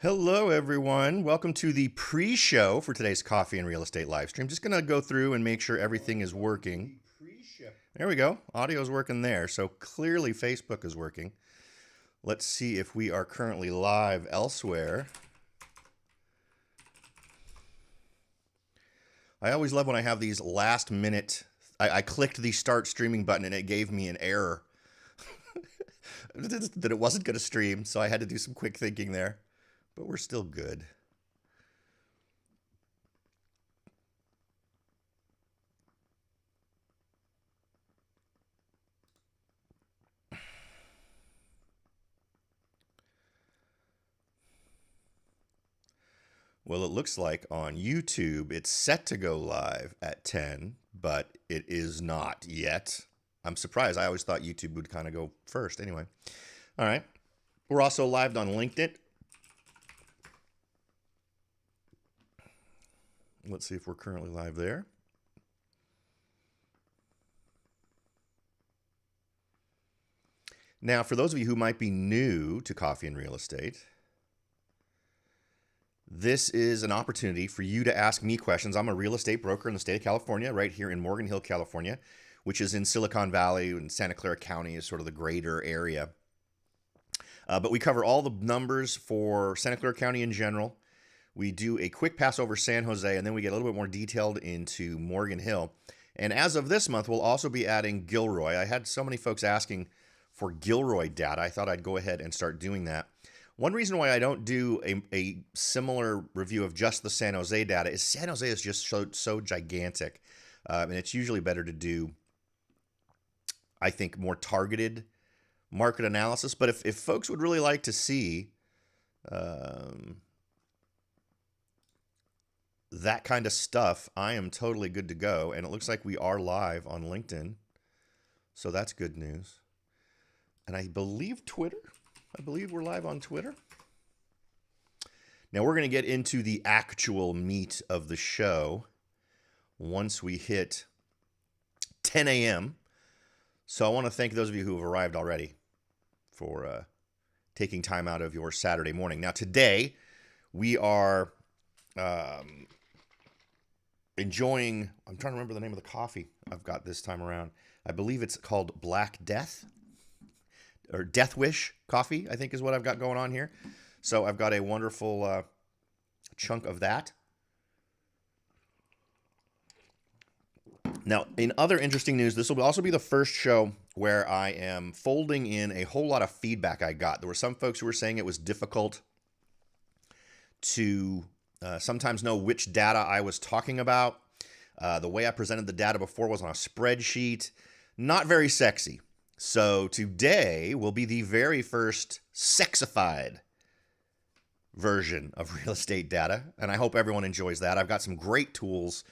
Hello, everyone. Welcome to the pre-show for today's Coffee and Real Estate live stream. Just going to go through and make sure everything is working. There we go. Audio is working there. So clearly Facebook is working. Let's see if we are currently live elsewhere. I always love when I have these last minute. I clicked the start streaming button and it gave me an error that it wasn't going to stream. So I had to do some quick thinking there. But we're still good. Well, it looks like on YouTube it's set to go live at 10, but it is not yet. I'm surprised. I always thought YouTube would kind of go first. Anyway. All right. We're also live on LinkedIn. Let's see if we're currently live there. Now, for those of you who might be new to Coffee and Real Estate, this is an opportunity for you to ask me questions. I'm a real estate broker in the state of California, right here in Morgan Hill, California, which is in Silicon Valley, and Santa Clara County is sort of the greater area. But we cover all the numbers for Santa Clara County in general. We do a quick pass over San Jose, and then we get a little bit more detailed into Morgan Hill. And as of this month, we'll also be adding Gilroy. I had so many folks asking for Gilroy data. I thought I'd go ahead and start doing that. One reason why I don't do a similar review of just the San Jose data is San Jose is just so gigantic. And it's usually better to do, I think, more targeted market analysis. But if folks would really like to see that kind of stuff, I am totally good to go. And it looks like we are live on LinkedIn. So that's good news. And I believe Twitter. I believe we're live on Twitter. Now we're going to get into the actual meat of the show once we hit 10 a.m. So I want to thank those of you who have arrived already for taking time out of your Saturday morning. Now today we are enjoying, I'm trying to remember the name of the coffee I've got this time around. I believe it's called Black Death, or Death Wish coffee, I think is what I've got going on here. So I've got a wonderful chunk of that. Now, in other interesting news, this will also be the first show where I am folding in a whole lot of feedback I got. There were some folks who were saying it was difficult to sometimes know which data I was talking about. The way I presented the data before was on a spreadsheet. Not very sexy. So today will be the very first sexified version of real estate data, and I hope everyone enjoys that. I've got some great tools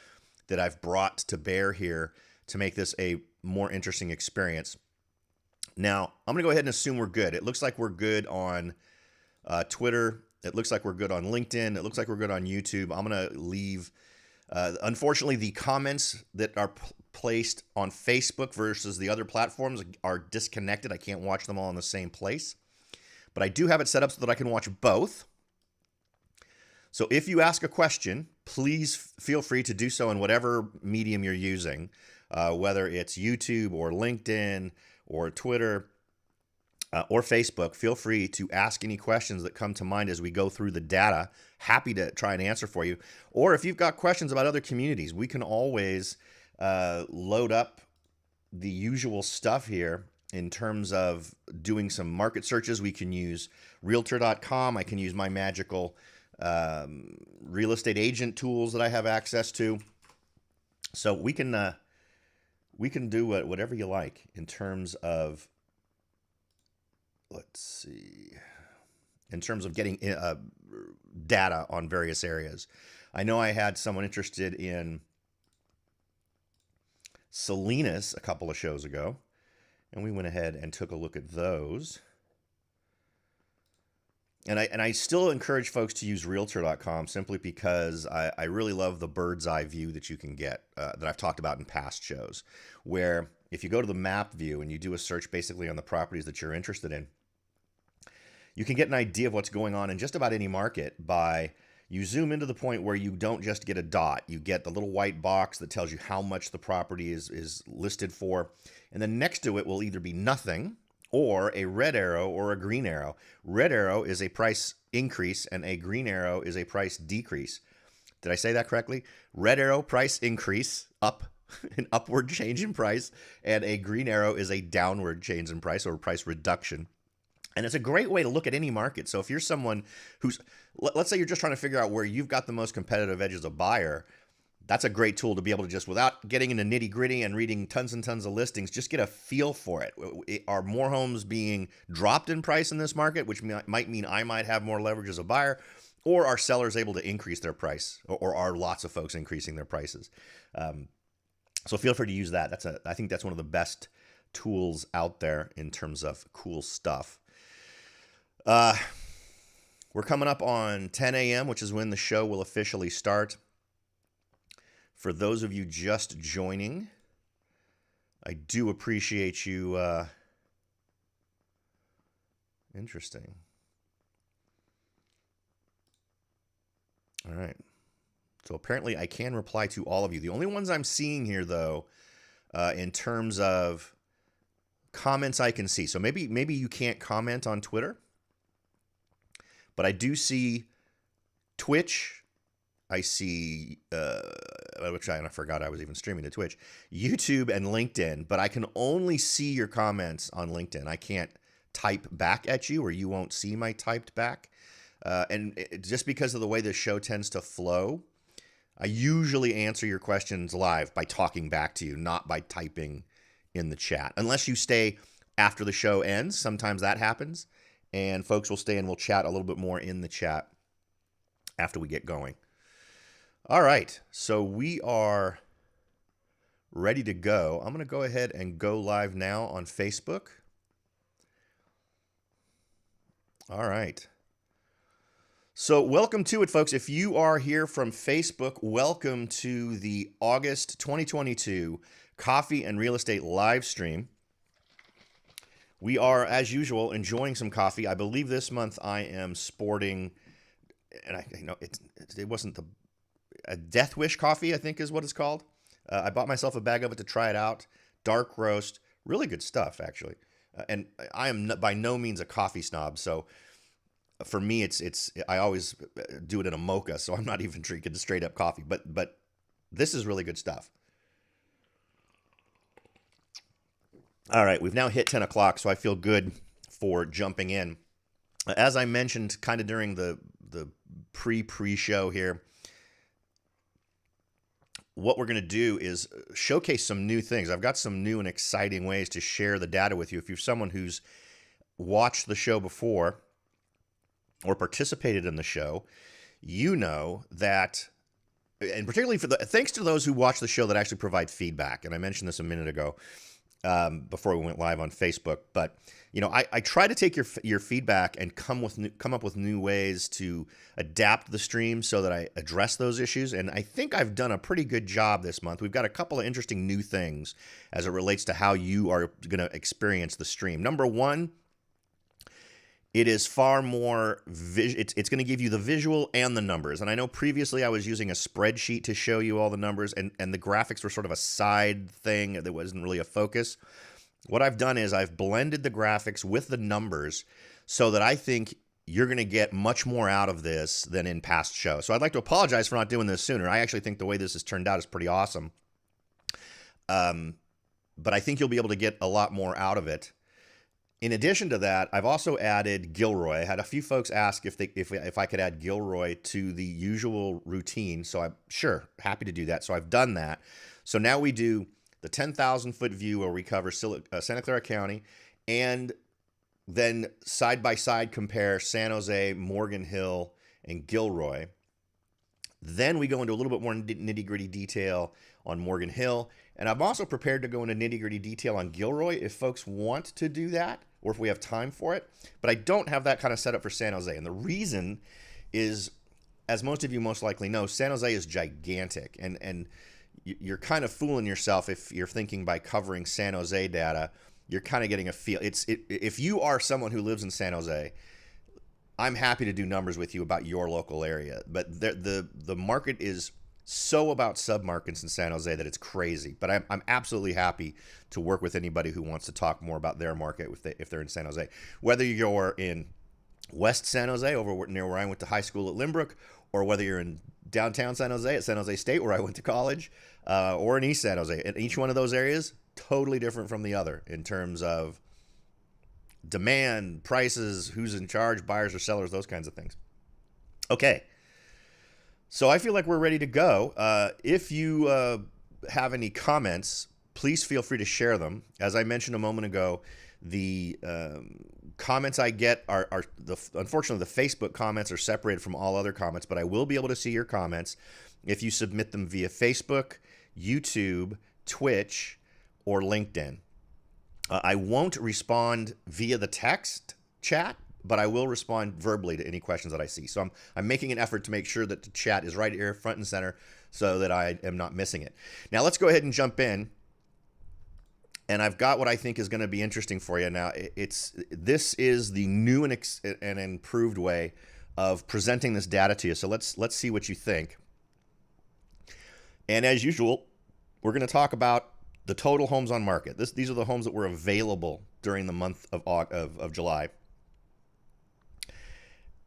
that I've brought to bear here to make this a more interesting experience. Now, I'm going to go ahead and assume we're good. It looks like we're good on Twitter. It looks like we're good on LinkedIn. It looks like we're good on YouTube. I'm going to leave, unfortunately, the comments that are placed on Facebook versus the other platforms are disconnected. I can't watch them all in the same place. But I do have it set up so that I can watch both. So if you ask a question, please feel free to do so in whatever medium you're using, whether it's YouTube or LinkedIn or Twitter or Facebook. Feel free to ask any questions that come to mind as we go through the data. Happy to try and answer for you. Or if you've got questions about other communities, we can always load up the usual stuff here in terms of doing some market searches. We can use realtor.com. I can use my magical real estate agent tools that I have access to. So we can do whatever you like in terms of, let's see, in terms of getting data on various areas. I know I had someone interested in Salinas a couple of shows ago, and we went ahead and took a look at those. And I still encourage folks to use realtor.com simply because I really love the bird's eye view that you can get that I've talked about in past shows, where if you go to the map view and you do a search basically on the properties that you're interested in, you can get an idea of what's going on in just about any market by you zoom into the point where you don't just get a dot. You get the little white box that tells you how much the property is listed for. And then next to it will either be nothing or a red arrow or a green arrow. Red arrow is a price increase and a green arrow is a price decrease. Did I say that correctly? Red arrow, price increase, up, an upward change in price, and a green arrow is a downward change in price or price reduction. And it's a great way to look at any market. So if you're someone who's, let's say you're just trying to figure out where you've got the most competitive edge as a buyer, that's a great tool to be able to just, without getting into nitty gritty and reading tons and tons of listings, just get a feel for it. Are more homes being dropped in price in this market, which might mean I might have more leverage as a buyer, or are sellers able to increase their price, or are lots of folks increasing their prices? So feel free to use that. I think that's one of the best tools out there in terms of cool stuff. We're coming up on 10 a.m., which is when the show will officially start. For those of you just joining, I do appreciate you. Interesting. All right. So apparently I can reply to all of you. The only ones I'm seeing here, though, in terms of comments I can see. So maybe you can't comment on Twitter. But I do see Twitch. I see, which I forgot I was even streaming to Twitch, YouTube and LinkedIn. But I can only see your comments on LinkedIn. I can't type back at you, or you won't see my typed back. Just because of the way this show tends to flow, I usually answer your questions live by talking back to you, not by typing in the chat. Unless you stay after the show ends. Sometimes that happens. And folks will stay and we'll chat a little bit more in the chat after we get going. All right, so we are ready to go. I'm going to go ahead and go live now on Facebook. All right. So welcome to it, folks. If you are here from Facebook, welcome to the August 2022 Coffee and Real Estate live stream. We are, as usual, enjoying some coffee. I believe this month I am sporting, and it wasn't a Death Wish coffee, I think is what it's called. I bought myself a bag of it to try it out. Dark roast, really good stuff, actually. And I am by no means a coffee snob, so for me, I always do it in a mocha, so I'm not even drinking straight up coffee. But this is really good stuff. All right, we've now hit 10 o'clock, so I feel good for jumping in. As I mentioned kind of during the pre-show here, what we're going to do is showcase some new things. I've got some new and exciting ways to share the data with you. If you're someone who's watched the show before or participated in the show, you know that, and particularly thanks to those who watch the show that actually provide feedback, and I mentioned this a minute ago, before we went live on Facebook, but I try to take your feedback and come up with new ways to adapt the stream so that I address those issues. And I think I've done a pretty good job this month. We've got a couple of interesting new things as it relates to how you are going to experience the stream. Number one, it is far more it's going to give you the visual and the numbers. And I know previously I was using a spreadsheet to show you all the numbers, and the graphics were sort of a side thing that wasn't really a focus. What I've done is I've blended the graphics with the numbers so that I think you're going to get much more out of this than in past shows. So I'd like to apologize for not doing this sooner. I actually think the way this has turned out is pretty awesome. But I think you'll be able to get a lot more out of it. In addition to that, I've also added Gilroy. I had a few folks ask if I could add Gilroy to the usual routine. So I'm happy to do that. So I've done that. So now we do the 10,000 foot view where we cover Santa Clara County, and then side by side compare San Jose, Morgan Hill, and Gilroy. Then we go into a little bit more nitty gritty detail on Morgan Hill. And I'm also prepared to go into nitty gritty detail on Gilroy if folks want to do that, or if we have time for it. But I don't have that kind of setup for San Jose. And the reason is, as most of you most likely know, San Jose is gigantic. And you're kind of fooling yourself if you're thinking by covering San Jose data, you're kind of getting a feel. If you are someone who lives in San Jose, I'm happy to do numbers with you about your local area. But the market is so about submarkets in San Jose that it's crazy. But I'm absolutely happy to work with anybody who wants to talk more about their market if they're in San Jose. Whether you're in West San Jose, over near where I went to high school at Limbrook, or whether you're in downtown San Jose at San Jose State, where I went to college, or in East San Jose. And each one of those areas, totally different from the other in terms of demand, prices, who's in charge, buyers or sellers, those kinds of things. Okay. So I feel like we're ready to go. If you have any comments, please feel free to share them. As I mentioned a moment ago, the comments I get are unfortunately, the Facebook comments are separated from all other comments, but I will be able to see your comments if you submit them via Facebook, YouTube, Twitch, or LinkedIn. I won't respond via the text chat, but I will respond verbally to any questions that I see. So I'm making an effort to make sure that the chat is right here, front and center, so that I am not missing it. Now let's go ahead and jump in. And I've got what I think is going to be interesting for you. Now, this is the new and improved way of presenting this data to you. So let's see what you think. And as usual, we're going to talk about the total homes on market. These are the homes that were available during the month of July.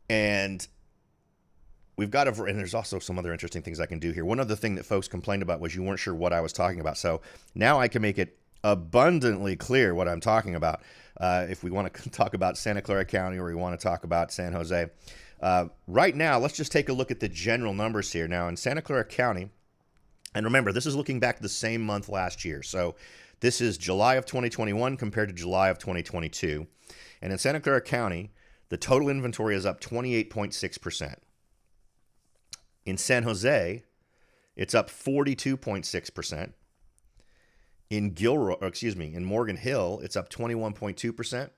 And we've got and there's also some other interesting things I can do here. One other thing that folks complained about was you weren't sure what I was talking about. So now I can make it abundantly clear what I'm talking about. If we want to talk about Santa Clara County or we want to talk about San Jose. Right now, let's just take a look at the general numbers here. Now in Santa Clara County, and remember, this is looking back to the same month last year. So this is July of 2021 compared to July of 2022. And in Santa Clara County, the total inventory is up 28.6%. In San Jose, it's up 42.6%. In in Morgan Hill, it's up 21.2%.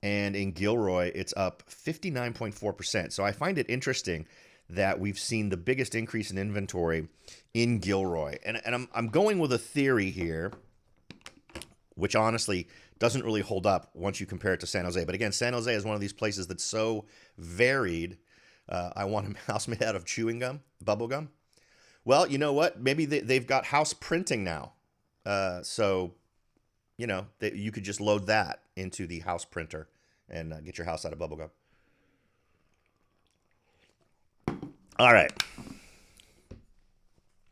And in Gilroy, it's up 59.4%. So I find it interesting that we've seen the biggest increase in inventory in Gilroy. And I'm going with a theory here, which honestly doesn't really hold up once you compare it to San Jose. But again, San Jose is one of these places that's so varied. I want a house made out of chewing gum, bubble gum. Well, you know what? Maybe they've got house printing now. So, you know, you could just load that into the house printer and get your house out of bubble gum. All right.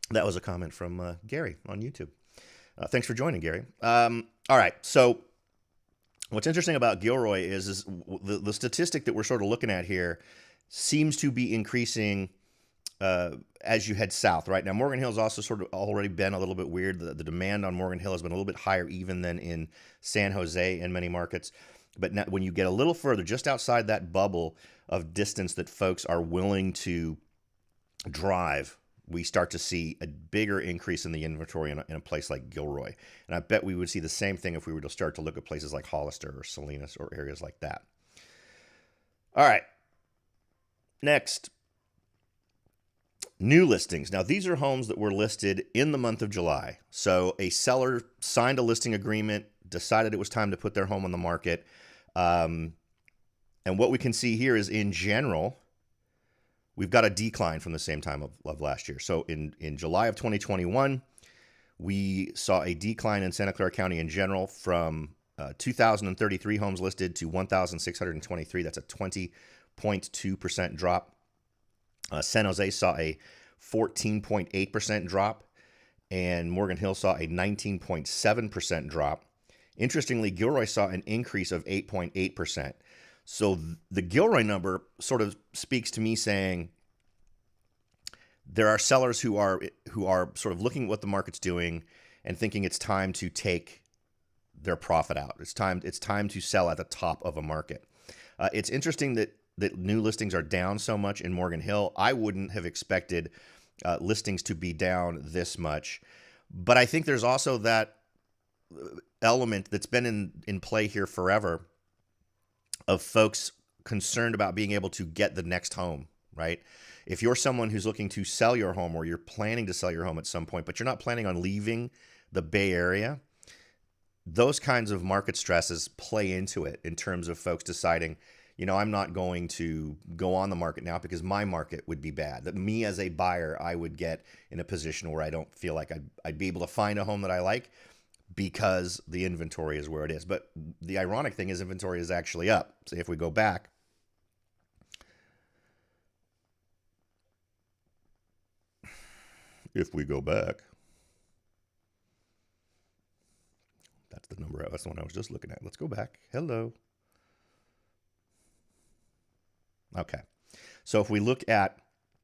That was a comment from Gary on YouTube. Thanks for joining, Gary. All right. So what's interesting about Gilroy is the statistic that we're sort of looking at here seems to be increasing as you head south. Right now, Morgan Hill has also sort of already been a little bit weird. The demand on Morgan Hill has been a little bit higher even than in San Jose in many markets. But now, when you get a little further, just outside that bubble of distance that folks are willing to drive, we start to see a bigger increase in the inventory in a place like Gilroy. And I bet we would see the same thing if we were to start to look at places like Hollister or Salinas or areas like that. All right. Next, new listings. Now, these are homes that were listed in the month of July. So a seller signed a listing agreement, decided it was time to put their home on the market. And what we can see here is, in general, we've got a decline from the same time of last year. So in July of 2021, we saw a decline in Santa Clara County in general from 2,033 homes listed to 1,623. That's a 20.2% drop. San Jose saw a 14.8% drop, and Morgan Hill saw a 19.7% drop. Interestingly, Gilroy saw an increase of 8.8%. So the Gilroy number sort of speaks to me saying there are sellers who are sort of looking at what the market's doing and thinking it's time to take their profit out. It's time to sell at the top of a market. It's interesting that new listings are down so much in Morgan Hill. I wouldn't have expected listings to be down this much. But I think there's also that element that's been in play here forever of folks concerned about being able to get the next home, right? If you're someone who's looking to sell your home, or you're planning to sell your home at some point, but you're not planning on leaving the Bay Area, those kinds of market stresses play into it in terms of folks deciding, I'm not going to go on the market now because my market would be bad. That me as a buyer, I would get in a position where I don't feel like I'd be able to find a home that I like because the inventory is where it is. But the ironic thing is inventory is actually up. So if we go back, that's the number. That's the one I was just looking at. Let's go back. Hello. Okay. So if we look at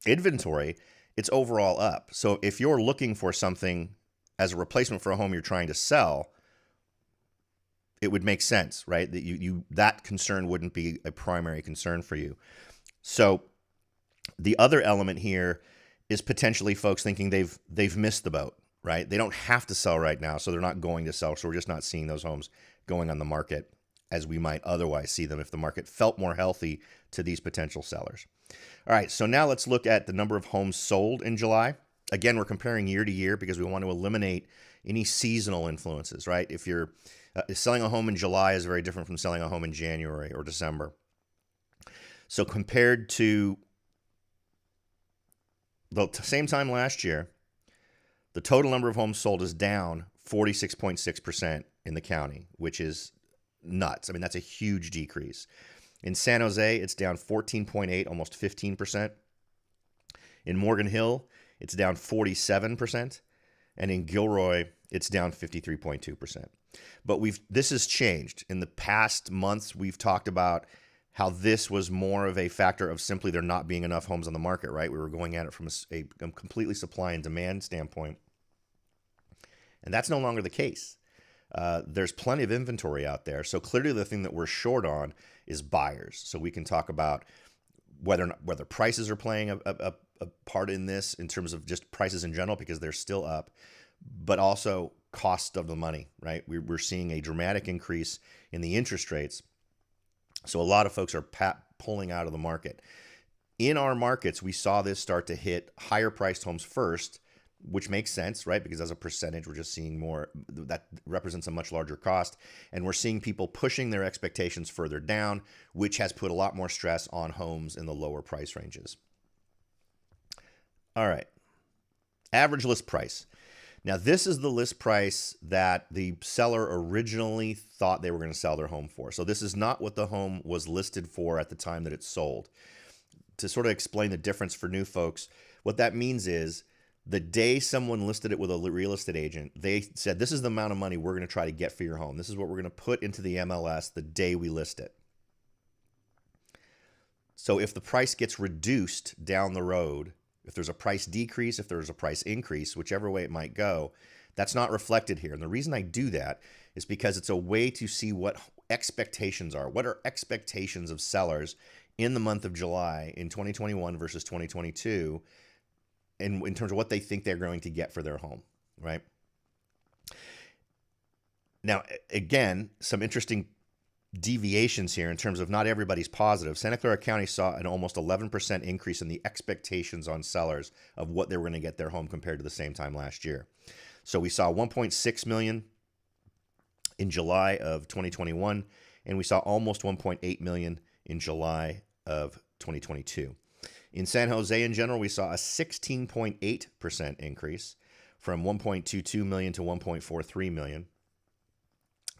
inventory, it's overall up. So if you're looking for something as a replacement for a home you're trying to sell, it would make sense, right? That that concern wouldn't be a primary concern for you. So the other element here is potentially folks thinking they've missed the boat, right? They don't have to sell right now, so they're not going to sell. So we're just not seeing those homes going on the market as we might otherwise see them if the market felt more healthy to these potential sellers. All right, so now let's look at the number of homes sold in July. Again, we're comparing year to year because we want to eliminate any seasonal influences, right? If you're selling a home in July is very different from selling a home in January or December. So compared to the same time last year, the total number of homes sold is down 46.6% in the county, which is nuts. I mean, that's a huge decrease. In San Jose, it's down 14.8, almost 15%. In Morgan Hill, it's down 47%. And in Gilroy, it's down 53.2%. But this has changed. In the past months, we've talked about how this was more of a factor of simply there not being enough homes on the market, right? We were going at it from a completely supply and demand standpoint. And that's no longer the case. There's plenty of inventory out there. So clearly the thing that we're short on is buyers. So we can talk about whether prices are playing a part in this in terms of just prices in general, because they're still up, but also cost of the money, right? We're seeing a dramatic increase in the interest rates. So a lot of folks are pulling out of the market. In our markets, we saw this start to hit higher priced homes first, which makes sense, right? Because as a percentage, we're just seeing more, that represents a much larger cost. And we're seeing people pushing their expectations further down, which has put a lot more stress on homes in the lower price ranges. All right. Average list price. Now, this is the list price that the seller originally thought they were going to sell their home for. So this is not what the home was listed for at the time that it sold. To sort of explain the difference for new folks, what that means is the day someone listed it with a real estate agent, they said, this is the amount of money we're going to try to get for your home. This is what we're going to put into the MLS the day we list it. So if the price gets reduced down the road, if there's a price decrease, if there's a price increase, whichever way it might go, that's not reflected here. And the reason I do that is because it's a way to see what expectations are. What are expectations of sellers in the month of July in 2021 versus 2022, and in terms of what they think they're going to get for their home, right? Now, again, some interesting deviations here in terms of not everybody's positive. Santa Clara County saw an almost 11% increase in the expectations on sellers of what they were going to get their home compared to the same time last year. So we saw 1.6 million in July of 2021, and we saw almost 1.8 million in July of 2022. In San Jose in general, we saw a 16.8% increase from 1.22 million to 1.43 million.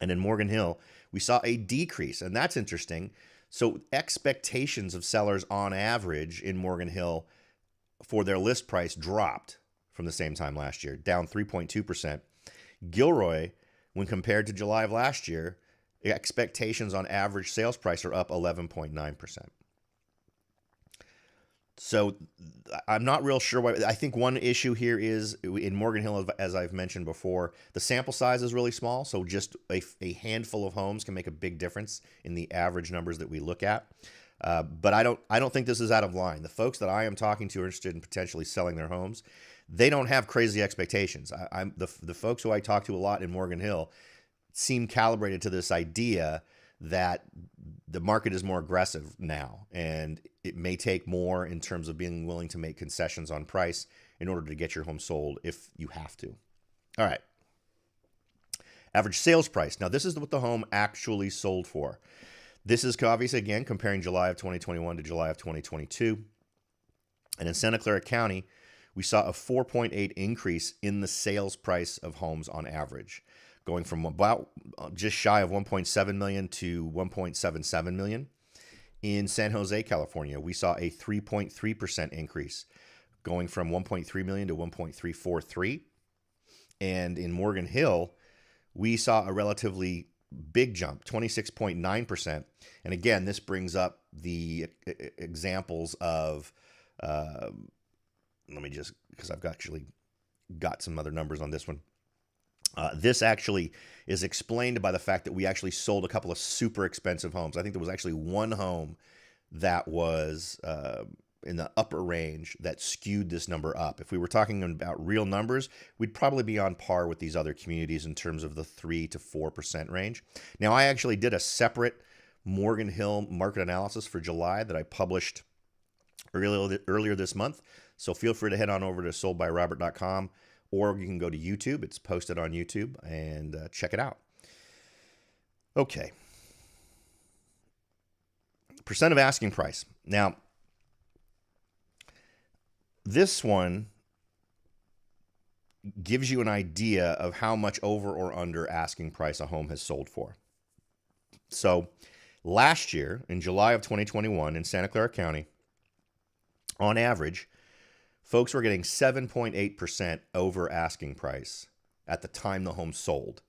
And in Morgan Hill, we saw a decrease, and that's interesting. So expectations of sellers on average in Morgan Hill for their list price dropped from the same time last year, down 3.2%. Gilroy, when compared to July of last year, expectations on average sales price are up 11.9%. So I'm not real sure why. I think one issue here is in Morgan Hill, as I've mentioned before, the sample size is really small. So just a handful of homes can make a big difference in the average numbers that we look at. But I don't think this is out of line. The folks that I am talking to are interested in potentially selling their homes. They don't have crazy expectations. The folks who I talk to a lot in Morgan Hill seem calibrated to this idea that the market is more aggressive now, and it may take more in terms of being willing to make concessions on price in order to get your home sold if you have to. All right. Average sales price. Now, this is what the home actually sold for. This is obviously, again, comparing July of 2021 to July of 2022. And in Santa Clara County, we saw a 4.8 increase in the sales price of homes on average, going from about just shy of 1.7 million to 1.77 million. In San Jose, California, we saw a 3.3% increase, going from 1.3 million to 1.343. And in Morgan Hill, we saw a relatively big jump, 26.9%. And again, this brings up the examples of, let me just, because I've actually got some other numbers on this one. This actually is explained by the fact that we actually sold a couple of super expensive homes. I think there was actually one home that was in the upper range that skewed this number up. If we were talking about real numbers, we'd probably be on par with these other communities in terms of the 3 to 4% range. Now, I actually did a separate Morgan Hill market analysis for July that I published earlier this month. So feel free to head on over to soldbyrobert.com, or you can go to YouTube. It's posted on YouTube, and check it out. Okay. Percent of asking price. Now, this one gives you an idea of how much over or under asking price a home has sold for. So last year, in July of 2021, in Santa Clara County, on average, folks were getting 7.8% over asking price at the time the home sold.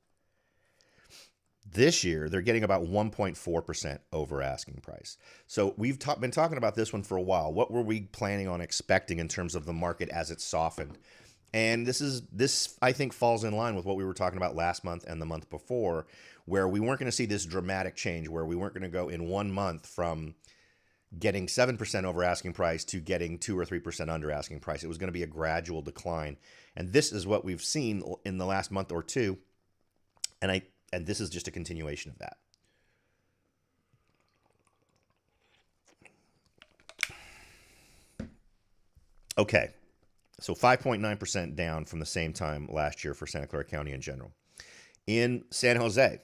This year, they're getting about 1.4% over asking price. So we've been talking about this one for a while. What were we planning on expecting in terms of the market as it softened? And this I think falls in line with what we were talking about last month and the month before, where we weren't going to see this dramatic change, where we weren't going to go in 1 month from getting 7% over asking price to getting 2 or 3% under asking price. It was going to be a gradual decline. And this is what we've seen in the last month or two. And this is just a continuation of that. Okay, so 5.9% down from the same time last year for Santa Clara County in general. In San Jose,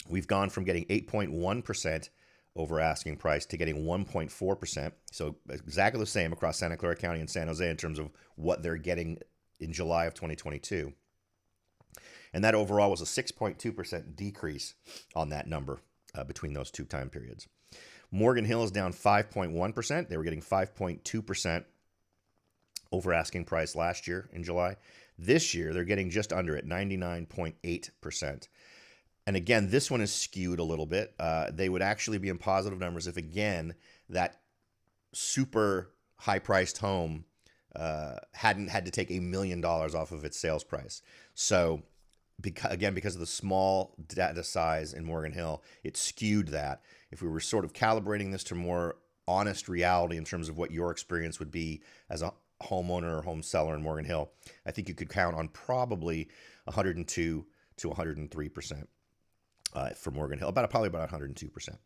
we've gone from getting 8.1% over asking price to getting 1.4%. So exactly the same across Santa Clara County and San Jose in terms of what they're getting in July of 2022. And that overall was a 6.2% decrease on that number between those two time periods. Morgan Hill is down 5.1%. They were getting 5.2% over asking price last year in July. This year, they're getting just under it, 99.8%. And again, this one is skewed a little bit. They would actually be in positive numbers if, again, that super high-priced home hadn't had to take $1 million off of its sales price. So because of the small data size in Morgan Hill, it skewed that. If we were sort of calibrating this to more honest reality in terms of what your experience would be as a homeowner or home seller in Morgan Hill, I think you could count on probably 102 to 103% for Morgan Hill, probably about 102%.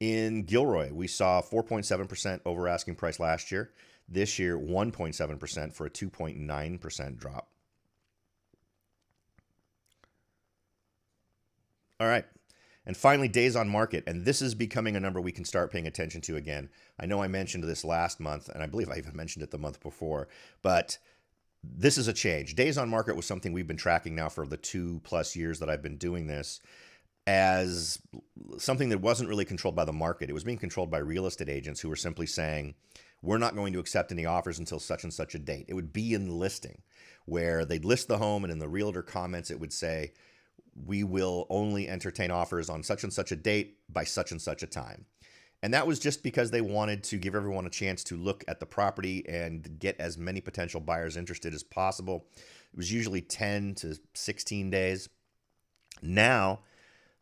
In Gilroy, we saw 4.7% over asking price last year. This year, 1.7% for a 2.9% drop. All right. And finally, days on market. And this is becoming a number we can start paying attention to again. I know I mentioned this last month, and I believe I even mentioned it the month before, but this is a change. Days on market was something we've been tracking now for the 2+ years that I've been doing this as something that wasn't really controlled by the market. It was being controlled by real estate agents who were simply saying, we're not going to accept any offers until such and such a date. It would be in the listing where they'd list the home, and in the realtor comments, it would say, we will only entertain offers on such and such a date by such and such a time. And that was just because they wanted to give everyone a chance to look at the property and get as many potential buyers interested as possible. It was usually 10 to 16 days. Now,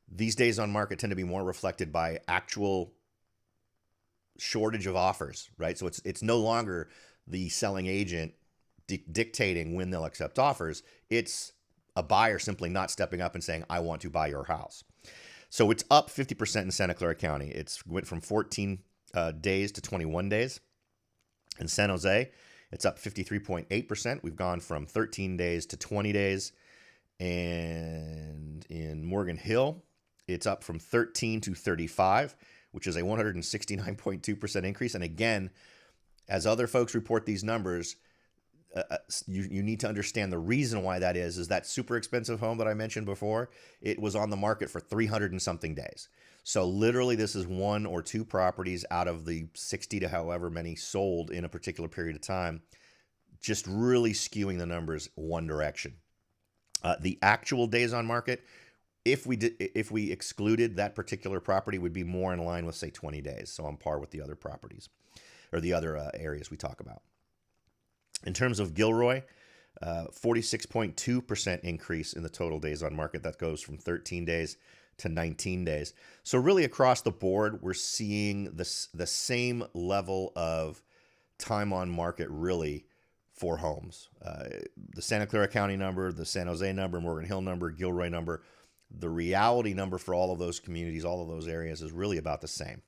these days on market tend to be more reflected by actual shortage of offers, right? So it's no longer the selling agent dictating when they'll accept offers. It's a buyer simply not stepping up and saying, I want to buy your house. So it's up 50% in Santa Clara County. It's went from 14 days to 21 days. In San Jose, it's up 53.8%. We've gone from 13 days to 20 days. And in Morgan Hill, It's up from 13 to 35, which is a 169.2% increase. And again, as other folks report these numbers, you need to understand the reason why that is that super expensive home that I mentioned before, it was on the market for 300 and something days. So literally this is one or two properties out of the 60 to however many sold in a particular period of time, just really skewing the numbers one direction. The actual days on market, if we excluded that particular property, would be more in line with, say, 20 days. So on par with the other properties or the other areas we talk about. In terms of Gilroy, 46.2% increase in the total days on market. That goes from 13 days to 19 days. So really across the board, we're seeing the same level of time on market really for homes. The Santa Clara County number, the San Jose number, Morgan Hill number, Gilroy number, the reality number for all of those communities, all of those areas is really about the same.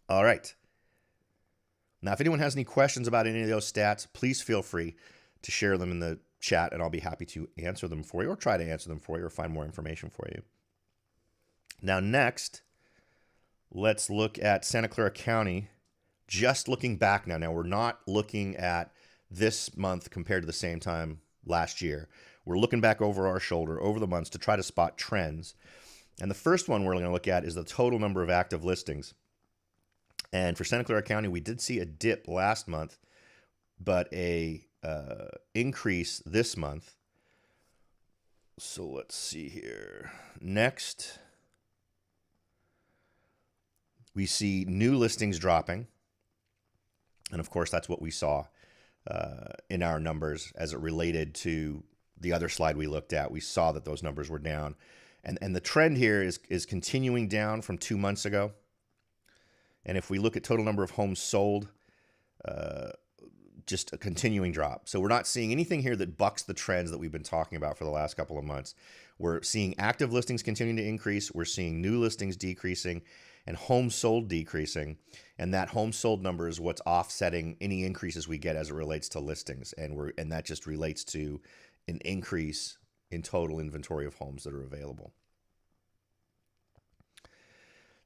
All right. Now, if anyone has any questions about any of those stats, please feel free to share them in the chat, and I'll be happy to answer them for you or try to answer them for you or find more information for you. Now, next, let's look at Santa Clara County. Just looking back now. Now, we're not looking at this month compared to the same time last year. We're looking back over our shoulder, over the months, to try to spot trends. And the first one we're going to look at is the total number of active listings. And for Santa Clara County, we did see a dip last month, but a increase this month. So let's see here. Next, we see new listings dropping. And of course, that's what we saw in our numbers as it related to the other slide we looked at. We saw that those numbers were down. And the trend here is continuing down from 2 months ago. And if we look at total number of homes sold, just a continuing drop. So we're not seeing anything here that bucks the trends that we've been talking about for the last couple of months. We're seeing active listings continuing to increase. We're seeing new listings decreasing and homes sold decreasing. And that home sold number is what's offsetting any increases we get as it relates to listings. And that just relates to an increase in total inventory of homes that are available.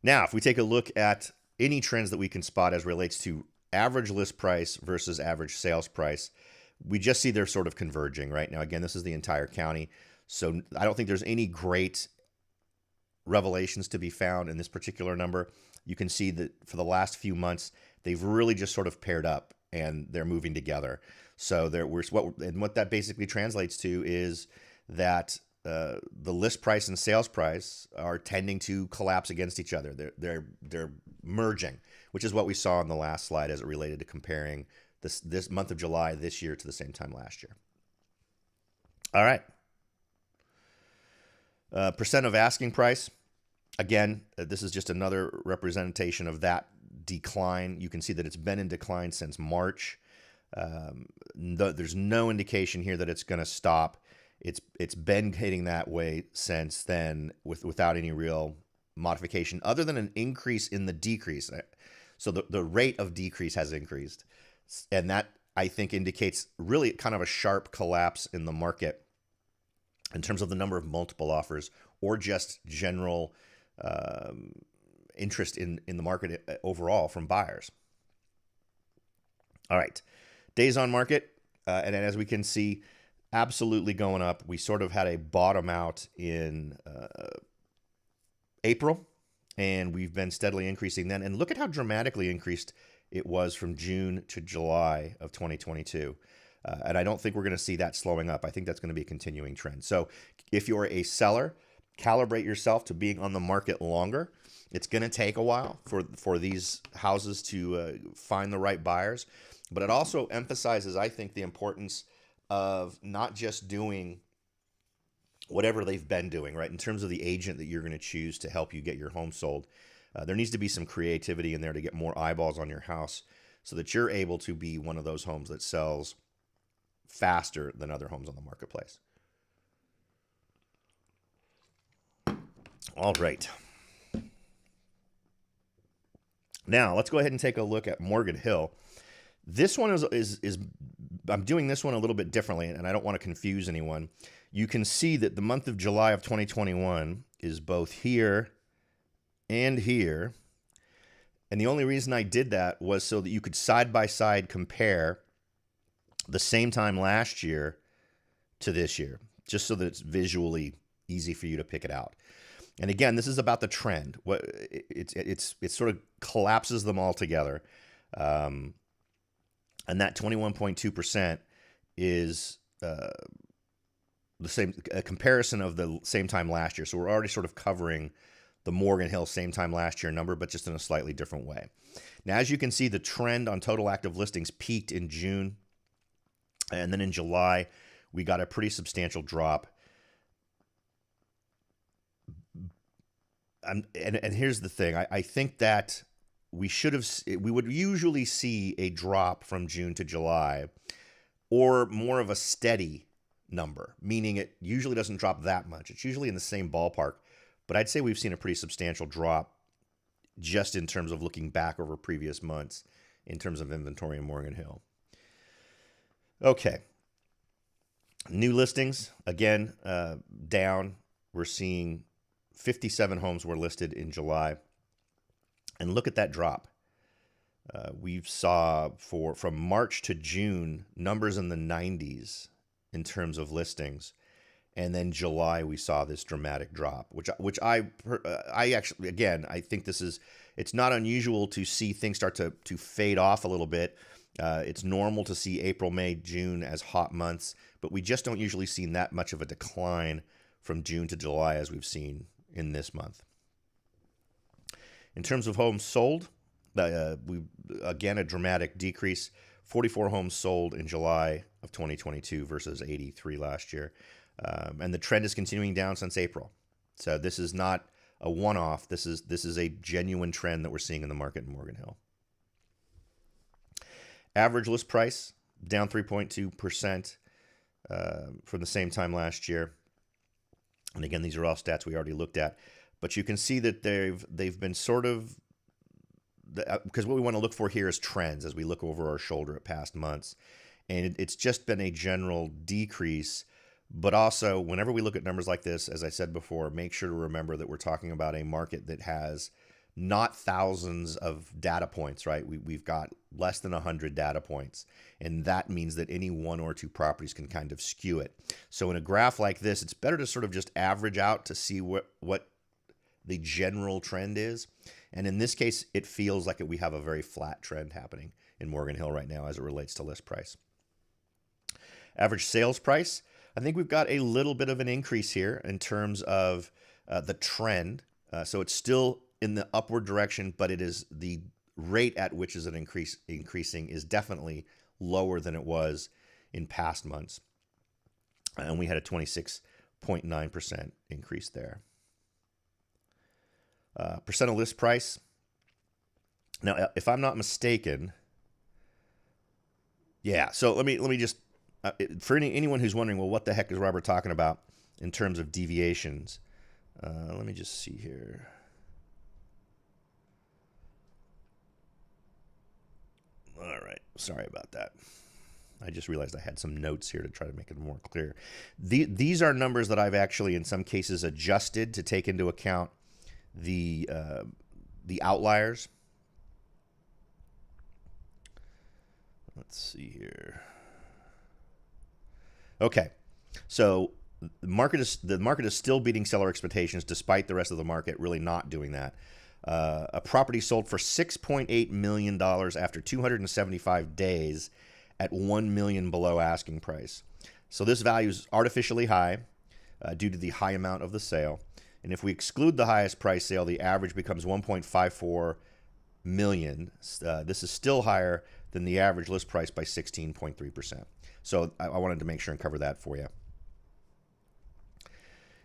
Now, if we take a look at any trends that we can spot as relates to average list price versus average sales price, we just see they're sort of converging right now. Again, this is the entire county. So I don't think there's any great revelations to be found in this particular number. You can see that for the last few months, they've really just sort of paired up and they're moving together. So what that basically translates to is that the list price and sales price are tending to collapse against each other. They're merging, which is what we saw on the last slide as it related to comparing this month of July this year to the same time last year. All right. Percent of asking price. Again, this is just another representation of that decline. You can see that it's been in decline since March. There's no indication here that it's going to stop. It's been hitting that way since then without any real modification other than an increase in the decrease. So the rate of decrease has increased. And that, I think, indicates really kind of a sharp collapse in the market in terms of the number of multiple offers or just general interest in the market overall from buyers. All right. Days on market. And as we can see, absolutely going up. We sort of had a bottom out in April, and we've been steadily increasing then. And look at how dramatically increased it was from June to July of 2022. And I don't think we're going to see that slowing up. I think that's going to be a continuing trend. So if you're a seller, calibrate yourself to being on the market longer. It's going to take a while for these houses to find the right buyers. But it also emphasizes, I think, the importance of not just doing whatever they've been doing, right? In terms of the agent that you're going to choose to help you get your home sold. There needs to be some creativity in there to get more eyeballs on your house so that you're able to be one of those homes that sells faster than other homes on the marketplace. All right. Now, let's go ahead and take a look at Morgan Hill. This one is I'm doing this one a little bit differently, and I don't want to confuse anyone. You can see that the month of July of 2021 is both here and here. And the only reason I did that was so that you could side by side compare the same time last year to this year, just so that it's visually easy for you to pick it out. And again, this is about the trend. What it sort of collapses them all together, and that 21.2% is the same a comparison of the same time last year. So we're already sort of covering the Morgan Hill same time last year number, but just in a slightly different way. Now, as you can see, the trend on total active listings peaked in June, and then in July, we got a pretty substantial drop. And here's the thing. I think that we would usually see a drop from June to July, or more of a steady number, meaning it usually doesn't drop that much. It's usually in the same ballpark. But I'd say we've seen a pretty substantial drop just in terms of looking back over previous months in terms of inventory in Morgan Hill. Okay. New listings, again, down. We're seeing 57 homes were listed in July. And look at that drop. We saw from March to June, numbers in the 90s in terms of listings. And then July, we saw this dramatic drop, which I actually, again, I think it's not unusual to see things start to fade off a little bit. It's normal to see April, May, June as hot months, but we just don't usually see that much of a decline from June to July as we've seen in this month. In terms of homes sold, again, a dramatic decrease. 44 homes sold in July of 2022 versus 83 last year. And the trend is continuing down since April. So this is not a one-off. This is a genuine trend that we're seeing in the market in Morgan Hill. Average list price down 3.2% from the same time last year. And again, these are all stats we already looked at. But you can see that they've been sort of, because what we want to look for here is trends as we look over our shoulder at past months. And it's just been a general decrease. But also, whenever we look at numbers like this, as I said before, make sure to remember that we're talking about a market that has not thousands of data points, right? We've got less than 100 data points. And that means that any one or two properties can kind of skew it. So in a graph like this, it's better to sort of just average out to see what the general trend is. And in this case, it feels like we have a very flat trend happening in Morgan Hill right now as it relates to list price. Average sales price. I think we've got a little bit of an increase here in terms of the trend. So it's still in the upward direction, but it is the rate at which is it increasing is definitely lower than it was in past months. And we had a 26.9% increase there. Percent of list price. Now, if I'm not mistaken, yeah. So let me just for anyone who's wondering, well, what the heck is Robert talking about in terms of deviations? Let me just see here. All right. Sorry about that. I just realized I had some notes here to try to make it more clear. These are numbers that I've actually, in some cases, adjusted to take into account the outliers. Let's see here. Okay, so the market is still beating seller expectations despite the rest of the market really not doing that. A property sold for $6.8 million after 275 days at $1 million below asking price. So this value is artificially high due to the high amount of the sale. And if we exclude the highest price sale, the average becomes $1.54 million. This is still higher than the average list price by 16.3%. So I wanted to make sure and cover that for you.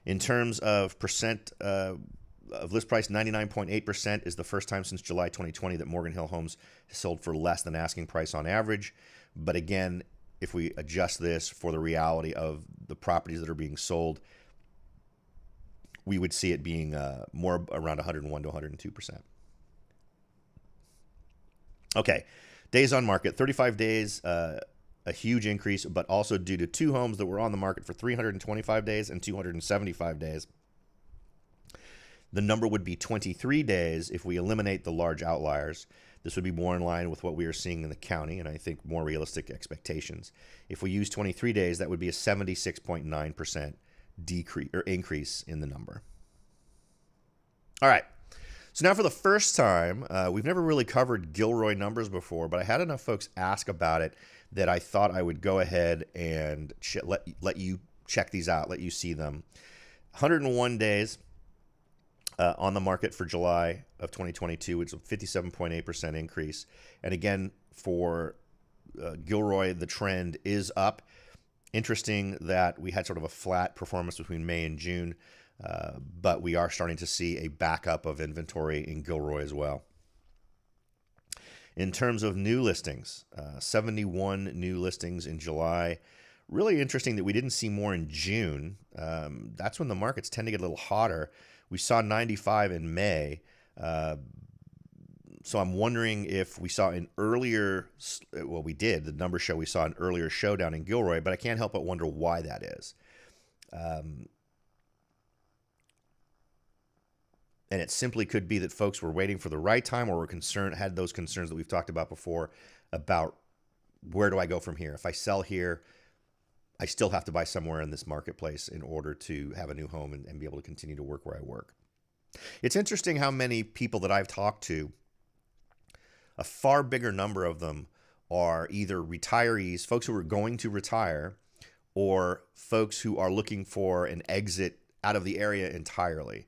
In terms of percent of list price, 99.8% is the first time since July 2020 that Morgan Hill homes sold for less than asking price on average. But again, if we adjust this for the reality of the properties that are being sold, we would see it being more around 101 to 102%. Okay, days on market, 35 days a huge increase, but also due to two homes that were on the market for 325 days and 275 days. The number would be 23 days if we eliminate the large outliers. This would be more in line with what we are seeing in the county, and I think more realistic expectations. If we use 23 days, that would be a 76.9% decrease or increase in the number. All right. So now for the first time, we've never really covered Gilroy numbers before, but I had enough folks ask about it that I thought I would go ahead and let you check these out, let you see them. 101 days on the market for July of 2022, which is a 57.8% increase. And again, for Gilroy, the trend is up. Interesting that we had sort of a flat performance between May and June, but we are starting to see a backup of inventory in Gilroy as well. In terms of new listings, 71 new listings in July. Really interesting that we didn't see more in June. That's when the markets tend to get a little hotter. We saw 95 in May. So I'm wondering if we saw an earlier, well, we did. The numbers show we saw an earlier showdown in Gilroy, but I can't help but wonder why that is. And it simply could be that folks were waiting for the right time or were concerned, had those concerns that we've talked about before about where do I go from here? If I sell here, I still have to buy somewhere in this marketplace in order to have a new home and be able to continue to work where I work. It's interesting how many people that I've talked to, a far bigger number of them are either retirees, folks who are going to retire, or folks who are looking for an exit out of the area entirely.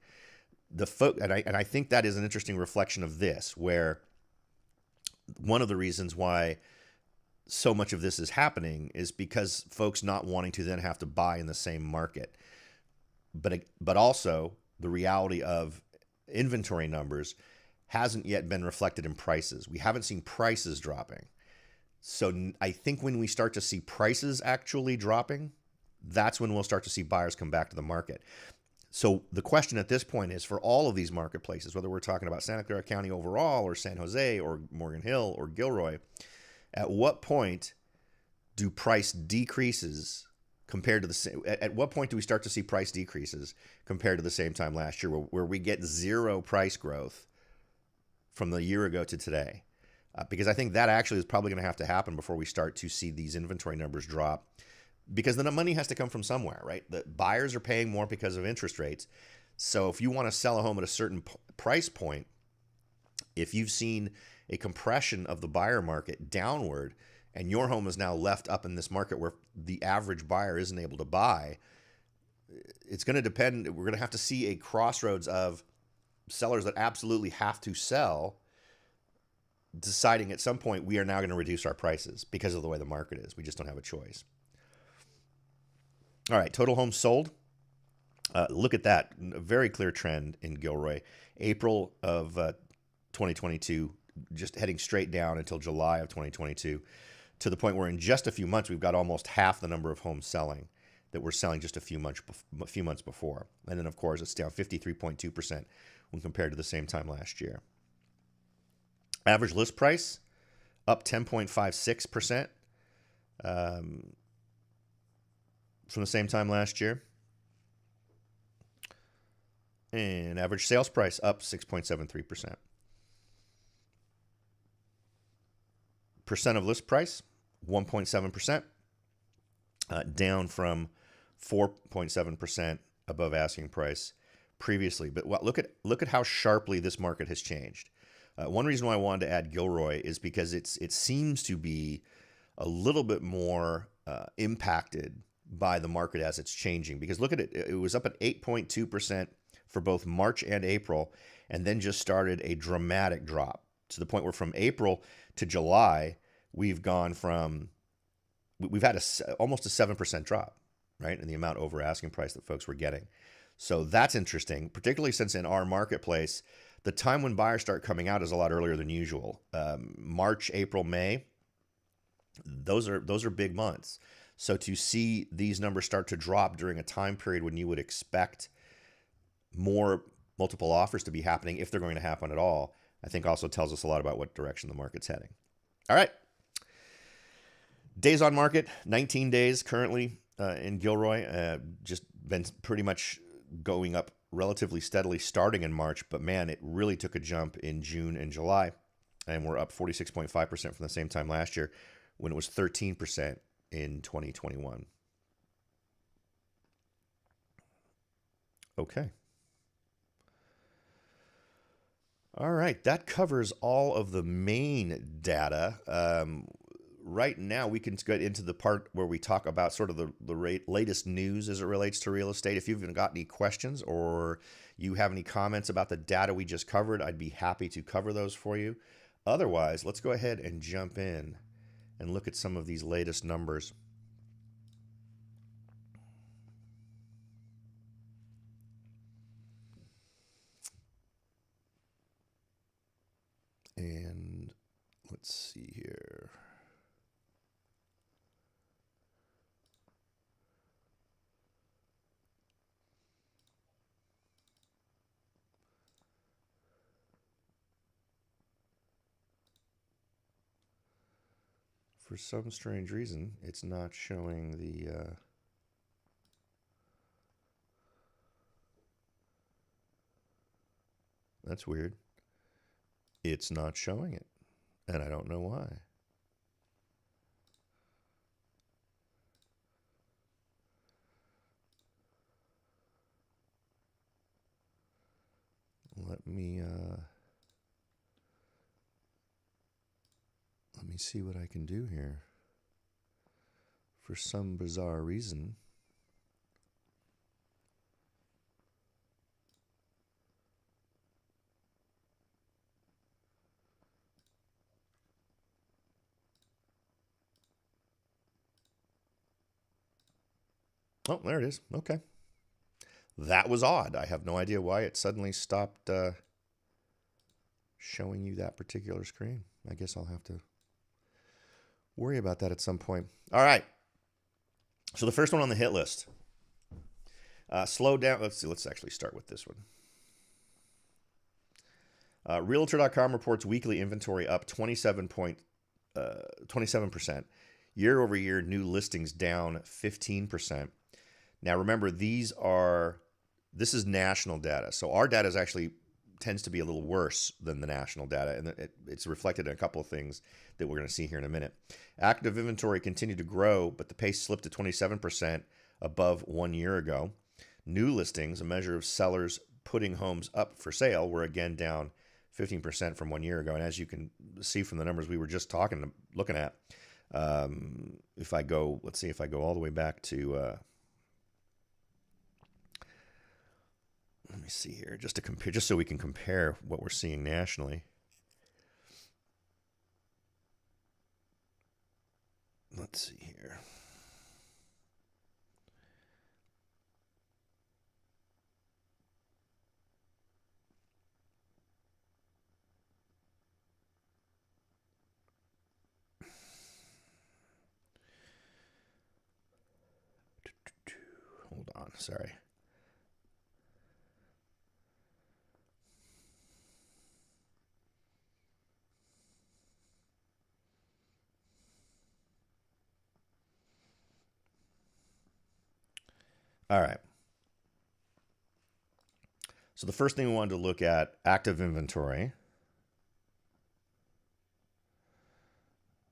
And I think that is an interesting reflection of this, where one of the reasons why so much of this is happening is because folks not wanting to then have to buy in the same market. But also the reality of inventory numbers hasn't yet been reflected in prices. We haven't seen prices dropping. So I think when we start to see prices actually dropping, that's when we'll start to see buyers come back to the market. So the question at this point is, for all of these marketplaces, whether we're talking about Santa Clara County overall or San Jose or Morgan Hill or Gilroy, at what point do price decreases compared to the same? At what point do we start to see price decreases compared to the same time last year, where we get zero price growth from the year ago to today? Because I think that actually is probably going to have to happen before we start to see these inventory numbers drop. Because then the money has to come from somewhere, right? The buyers are paying more because of interest rates. So if you want to sell a home at a certain price point, if you've seen a compression of the buyer market downward, and your home is now left up in this market where the average buyer isn't able to buy, it's going to depend. We're going to have to see a crossroads of sellers that absolutely have to sell, deciding at some point we are now going to reduce our prices because of the way the market is. We just don't have a choice. All right, total homes sold. Look at that. A very clear trend in Gilroy. April of 2022, just heading straight down until July of 2022, to the point where in just a few months, we've got almost half the number of homes selling that were selling just a few months before. And then, of course, it's down 53.2% when compared to the same time last year. Average list price up 10.56% from the same time last year. And average sales price up 6.73%. Percent of list price, 1.7%, down from 4.7% above asking price previously. But look at how sharply this market has changed. One reason why I wanted to add Gilroy is because it seems to be a little bit more impacted by the market as it's changing. Because look at it, it was up at 8.2% for both March and April, and then just started a dramatic drop to the point where from April to July, we've had almost a 7% drop, right, in the amount over asking price that folks were getting. So that's interesting, particularly since in our marketplace, the time when buyers start coming out is a lot earlier than usual. March, April, May, those are big months. So to see these numbers start to drop during a time period when you would expect more multiple offers to be happening, if they're going to happen at all, I think also tells us a lot about what direction the market's heading. All right. Days on market, 19 days currently in Gilroy. Just been pretty much going up relatively steadily starting in March, but man, it really took a jump in June and July. And we're up 46.5% from the same time last year when it was 13% in 2021. Okay. All right, that covers all of the main data. Right now, we can get into the part where we talk about sort of the latest news as it relates to real estate. If you've got any questions or you have any comments about the data we just covered, I'd be happy to cover those for you. Otherwise, let's go ahead and jump in and look at some of these latest numbers. And let's see here. For some strange reason, it's not showing the... That's weird. It's not showing it, and I don't know why. Let me see what I can do here. For some bizarre reason, oh, there it is. Okay. That was odd. I have no idea why it suddenly stopped showing you that particular screen. I guess I'll have to worry about that at some point. All right. So the first one on the hit list. Slow down. Let's see. Let's actually start with this one. Realtor.com reports weekly inventory up 27%. Year over year, new listings down 15%. Now remember, this is national data. So our data is actually tends to be a little worse than the national data, and it's reflected in a couple of things that we're going to see here in a minute. Active inventory continued to grow, but the pace slipped to 27% above 1 year ago. New listings, a measure of sellers putting homes up for sale, were again down 15% from 1 year ago. And as you can see from the numbers we were just looking at, if I go all the way back to, let me see here, just so we can compare what we're seeing nationally. Let's see here. Hold on, sorry. All right. So the first thing we wanted to look at, active inventory.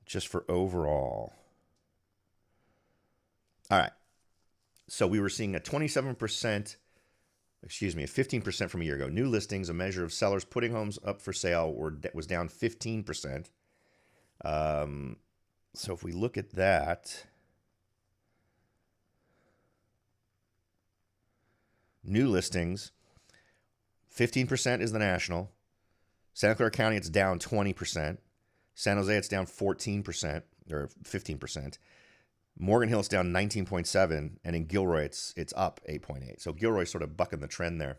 Just for overall. All right. So we were seeing a 15% from a year ago. New listings, a measure of sellers putting homes up for sale, was down 15%. So if we look at that, new listings, 15% is the national. Santa Clara County, it's down 20%. San Jose, it's down 14% or 15%. Morgan Hill, it's down 19.7%, and in Gilroy, it's up 8.8%. So Gilroy's sort of bucking the trend there.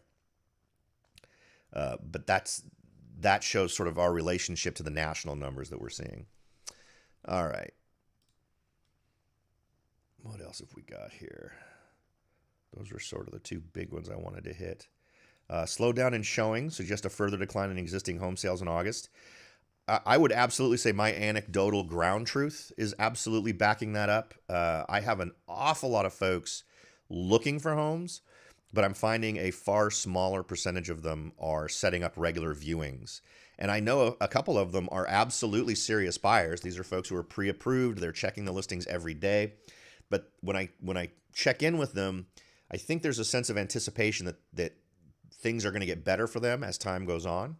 But that shows sort of our relationship to the national numbers that we're seeing. All right. What else have we got here? Those are sort of the two big ones I wanted to hit. Slowdown in showing suggests a further decline in existing home sales in August. I would absolutely say my anecdotal ground truth is absolutely backing that up. I have an awful lot of folks looking for homes, but I'm finding a far smaller percentage of them are setting up regular viewings. And I know a couple of them are absolutely serious buyers. These are folks who are pre-approved. They're checking the listings every day. But when I check in with them, I think there's a sense of anticipation that things are going to get better for them as time goes on.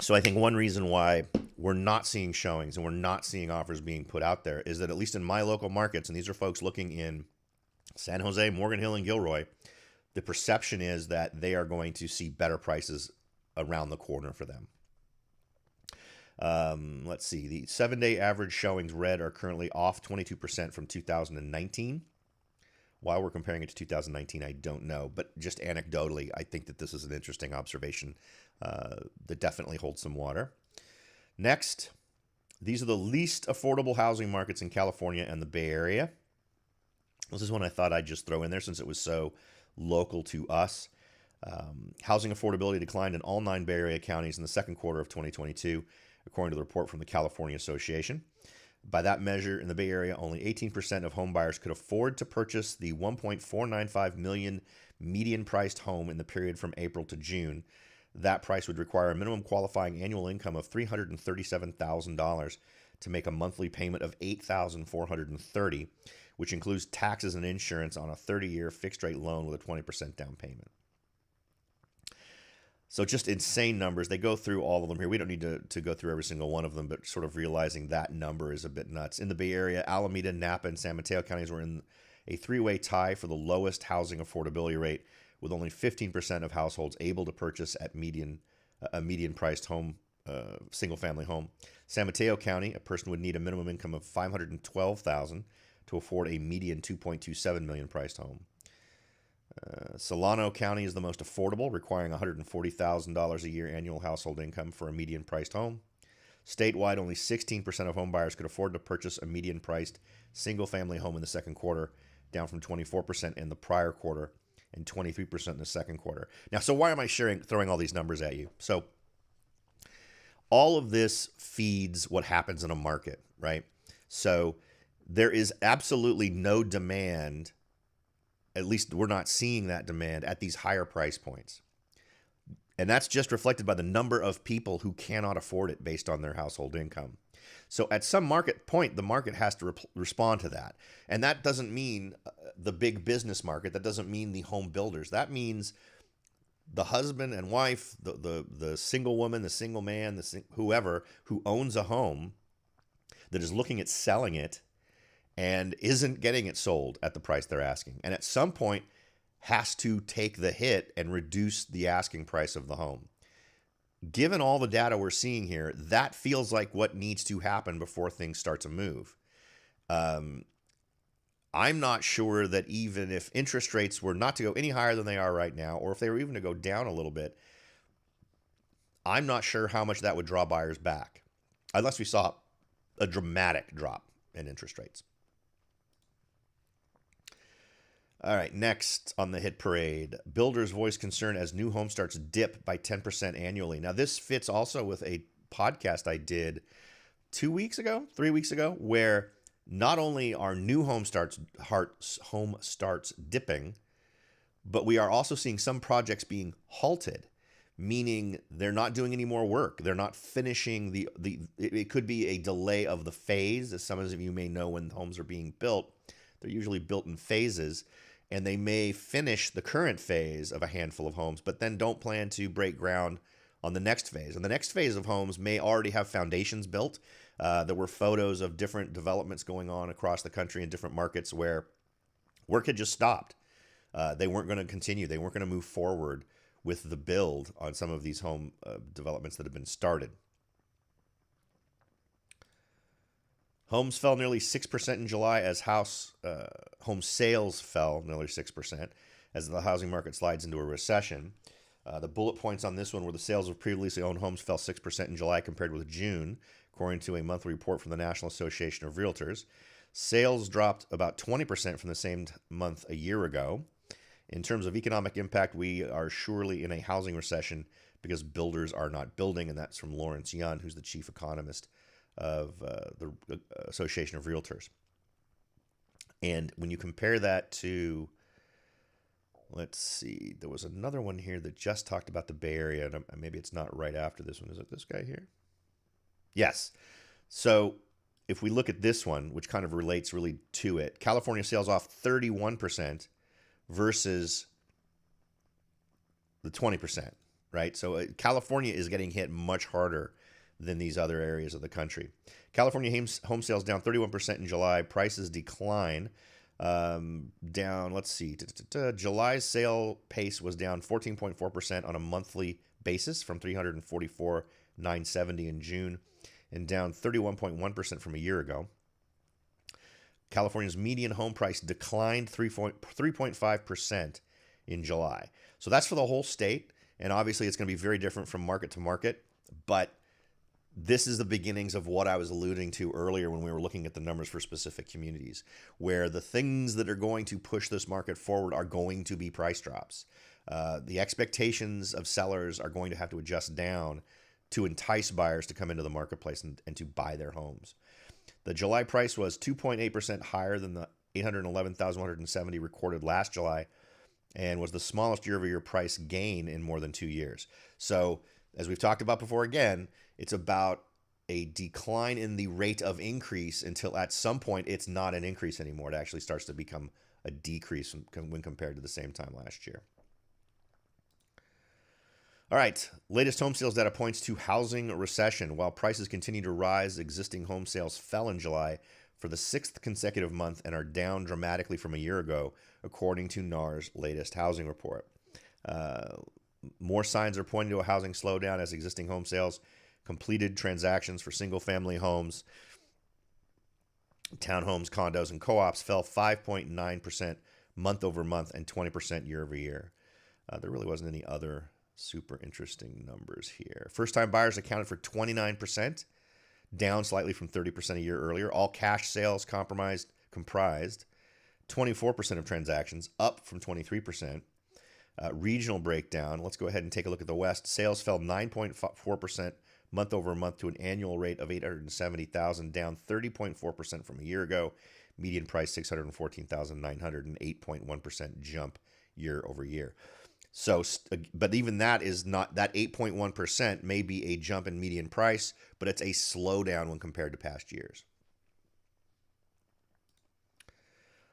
So I think one reason why we're not seeing showings and we're not seeing offers being put out there is that, at least in my local markets, and these are folks looking in San Jose, Morgan Hill, and Gilroy, the perception is that they are going to see better prices around the corner for them. Let's see. The 7-day average showings read are currently off 22% from 2019. Why we're comparing it to 2019, I don't know. But just anecdotally, I think that this is an interesting observation that definitely holds some water. Next, these are the least affordable housing markets in California and the Bay Area. This is one I thought I'd just throw in there since it was so local to us. Housing affordability declined in all 9 Bay Area counties in the second quarter of 2022, according to the report from the California Association. By that measure, in the Bay Area, only 18% of home buyers could afford to purchase the $1.495 million median-priced home in the period from April to June. That price would require a minimum qualifying annual income of $337,000 to make a monthly payment of $8,430, which includes taxes and insurance on a 30-year fixed-rate loan with a 20% down payment. So just insane numbers. They go through all of them here. We don't need to go through every single one of them, but sort of realizing that number is a bit nuts. In the Bay Area, Alameda, Napa, and San Mateo counties were in a 3-way tie for the lowest housing affordability rate, with only 15% of households able to purchase at a median-priced home, single-family home. San Mateo County, a person would need a minimum income of $512,000 to afford a median $2.27 million priced home. Solano County is the most affordable, requiring $140,000 a year annual household income for a median-priced home. Statewide, only 16% of home buyers could afford to purchase a median-priced single-family home in the second quarter, down from 24% in the prior quarter and 23% in the second quarter. Now, so why am I throwing all these numbers at you? So all of this feeds what happens in a market, right? So there is absolutely no demand. At least we're not seeing that demand at these higher price points. And that's just reflected by the number of people who cannot afford it based on their household income. So at some market point, the market has to respond to that. And that doesn't mean the big business market. That doesn't mean the home builders. That means the husband and wife, the single woman, the single man, whoever who owns a home that is looking at selling it and isn't getting it sold at the price they're asking. And at some point has to take the hit and reduce the asking price of the home. Given all the data we're seeing here, that feels like what needs to happen before things start to move. I'm not sure that even if interest rates were not to go any higher than they are right now, or if they were even to go down a little bit, I'm not sure how much that would draw buyers back, unless we saw a dramatic drop in interest rates. All right, next on the hit parade, builders voice concern as new home starts dip by 10% annually. Now, this fits also with a podcast I did 3 weeks ago, where not only are new home starts dipping, but we are also seeing some projects being halted, meaning they're not doing any more work. They're not finishing it could be a delay of the phase. As some of you may know, when homes are being built, they're usually built in phases, and they may finish the current phase of a handful of homes, but then don't plan to break ground on the next phase. And the next phase of homes may already have foundations built. There were photos of different developments going on across the country in different markets where work had just stopped. They weren't going to continue. They weren't going to move forward with the build on some of these home developments that have been started. Homes fell nearly 6% in July as home sales fell nearly 6% as the housing market slides into a recession. The bullet points on this one were the sales of previously owned homes fell 6% in July compared with June, according to a monthly report from the National Association of Realtors. Sales dropped about 20% from the same month a year ago. In terms of economic impact, we are surely in a housing recession, because builders are not building, and that's from Lawrence Yun, who's the chief economist of the Association of Realtors. And when you compare that to, let's see, there was another one here that just talked about the Bay Area, and maybe it's not right after this one. Is it this guy here? Yes. So if we look at this one, which kind of relates really to it, California sales off 31% versus the 20%, right? So California is getting hit much harder than these other areas of the country. California home sales down 31% in July. Prices decline down, let's see, July's sale pace was down 14.4% on a monthly basis from 344,970 in June, and down 31.1% from a year ago. California's median home price declined 3.5% in July. So that's for the whole state, and obviously it's going to be very different from market to market, but this is the beginnings of what I was alluding to earlier when we were looking at the numbers for specific communities, where the things that are going to push this market forward are going to be price drops. The expectations of sellers are going to have to adjust down to entice buyers to come into the marketplace and to buy their homes. The July price was 2.8% higher than the 811,170 recorded last July, and was the smallest year-over-year price gain in more than 2 years. So, as we've talked about before, again, it's about a decline in the rate of increase until at some point it's not an increase anymore. It actually starts to become a decrease when compared to the same time last year. All right, latest home sales data points to housing recession. While prices continue to rise, existing home sales fell in July for the 6th consecutive month and are down dramatically from a year ago, according to NAR's latest housing report. More signs are pointing to a housing slowdown as existing home sales, completed transactions for single-family homes, townhomes, condos, and co-ops fell 5.9% month over month and 20% year over year. There really wasn't any other super interesting numbers here. First-time buyers accounted for 29%, down slightly from 30% a year earlier. All cash sales comprised 24% of transactions, up from 23%. Regional breakdown. Let's go ahead and take a look at the West. Sales fell 9.4% month over month to an annual rate of 870,000, down 30.4% from a year ago. Median price 614,900, an 8.1% jump year over year. So, but even that is not, that 8.1% may be a jump in median price, but it's a slowdown when compared to past years.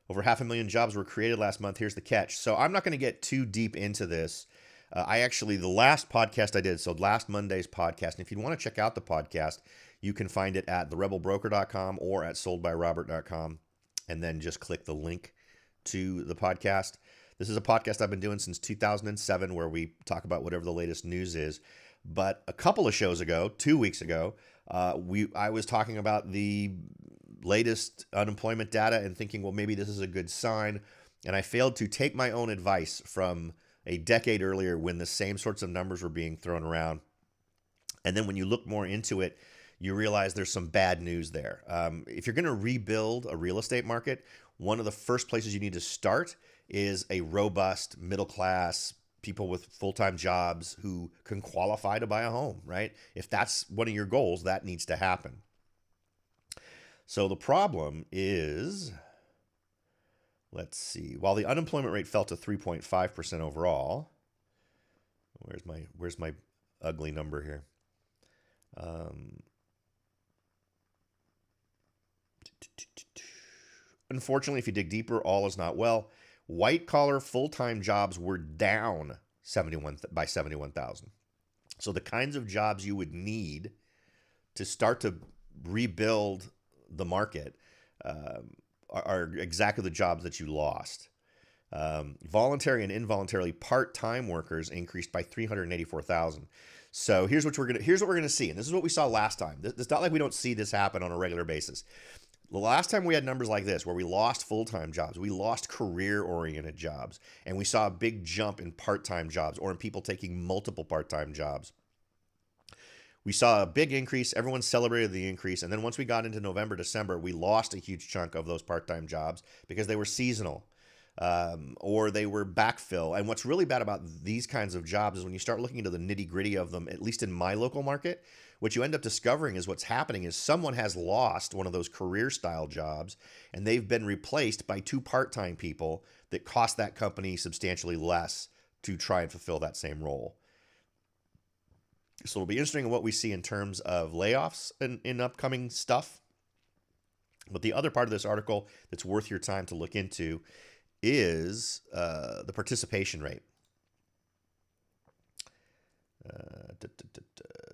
Over 500,000 jobs were created last month. Here's the catch. So I'm not going to get too deep into this. The last podcast I did, so last Monday's podcast, and if you want to check out the podcast, you can find it at therebelbroker.com or at soldbyrobert.com, and then just click the link to the podcast. This is a podcast I've been doing since 2007 where we talk about whatever the latest news is. But a couple of shows ago, 2 weeks ago, I was talking about the latest unemployment data and thinking, well, maybe this is a good sign. And I failed to take my own advice from a decade earlier when the same sorts of numbers were being thrown around. And then when you look more into it, you realize there's some bad news there. If you're going to rebuild a real estate market, one of the first places you need to start is a robust middle class, people with full-time jobs who can qualify to buy a home, right? If that's one of your goals, that needs to happen. So the problem is, let's see, while the unemployment rate fell to 3.5% overall, where's my ugly number here? Unfortunately, if you dig deeper, all is not well. White-collar full-time jobs were down by 71,000. So the kinds of jobs you would need to start to rebuild the market are exactly the jobs that you lost. Voluntary and involuntarily part-time workers increased by 384,000. So here's what we're gonna see, and this is what we saw last time. It's not like we don't see this happen on a regular basis. The last time we had numbers like this, where we lost full-time jobs, we lost career-oriented jobs, and we saw a big jump in part-time jobs or in people taking multiple part-time jobs. We saw a big increase. Everyone celebrated the increase. And then once we got into November, December, we lost a huge chunk of those part-time jobs because they were seasonal. or they were backfill. And what's really bad about these kinds of jobs is when you start looking into the nitty gritty of them, at least in my local market, what you end up discovering is what's happening is someone has lost one of those career style jobs and they've been replaced by two part-time people that cost that company substantially less to try and fulfill that same role. So it'll be interesting in what we see in terms of layoffs in upcoming stuff. But the other part of this article that's worth your time to look into is the participation rate.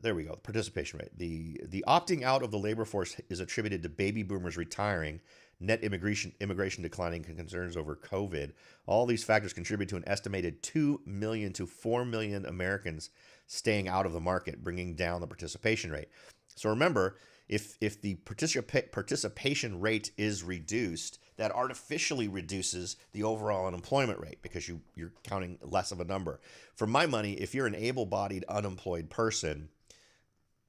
There we go, the participation rate. The opting out of the labor force is attributed to baby boomers retiring, net immigration declining, and concerns over COVID. All these factors contribute to an estimated 2 million to 4 million Americans staying out of the market, bringing down the participation rate. So remember, if the participation rate is reduced, that artificially reduces the overall unemployment rate because you're counting less of a number. For my money, if you're an able-bodied unemployed person,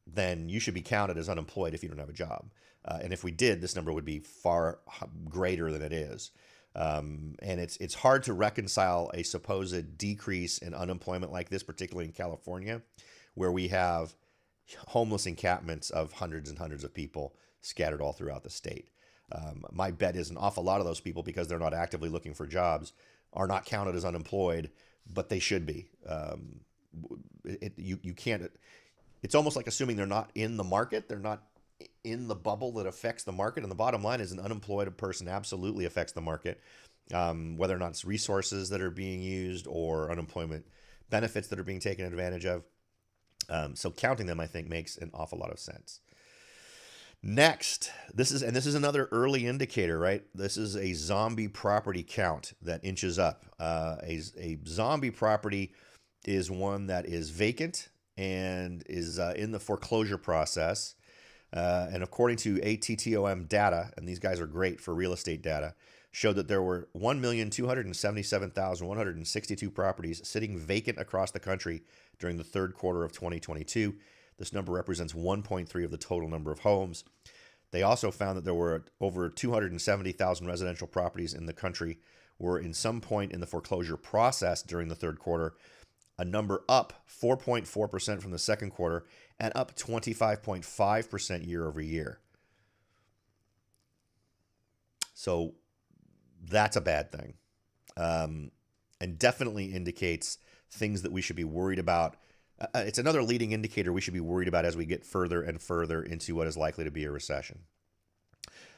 then you should be counted as unemployed if you don't have a job. And if we did, this number would be far greater than it is. And it's hard to reconcile a supposed decrease in unemployment like this, particularly in California, where we have homeless encampments of hundreds and hundreds of people scattered all throughout the state. My bet is an awful lot of those people, because they're not actively looking for jobs, are not counted as unemployed, but they should be. You can't. It's almost like assuming they're not in the market. They're not in the bubble that affects the market. And the bottom line is an unemployed person absolutely affects the market, whether or not it's resources that are being used or unemployment benefits that are being taken advantage of. So counting them, I think, makes an awful lot of sense. Next, this is another early indicator, right? This is a zombie property count that inches up. A zombie property is one that is vacant and is in the foreclosure process. And according to ATTOM data, and these guys are great for real estate data, showed that there were 1,277,162 properties sitting vacant across the country during the third quarter of 2022. This number represents 1.3 of the total number of homes. They also found that there were over 270,000 residential properties in the country were in some point in the foreclosure process during the third quarter, a number up 4.4% from the second quarter and up 25.5% year over year. So that's a bad thing, and definitely indicates things that we should be worried about. It's another leading indicator we should be worried about as we get further and further into what is likely to be a recession.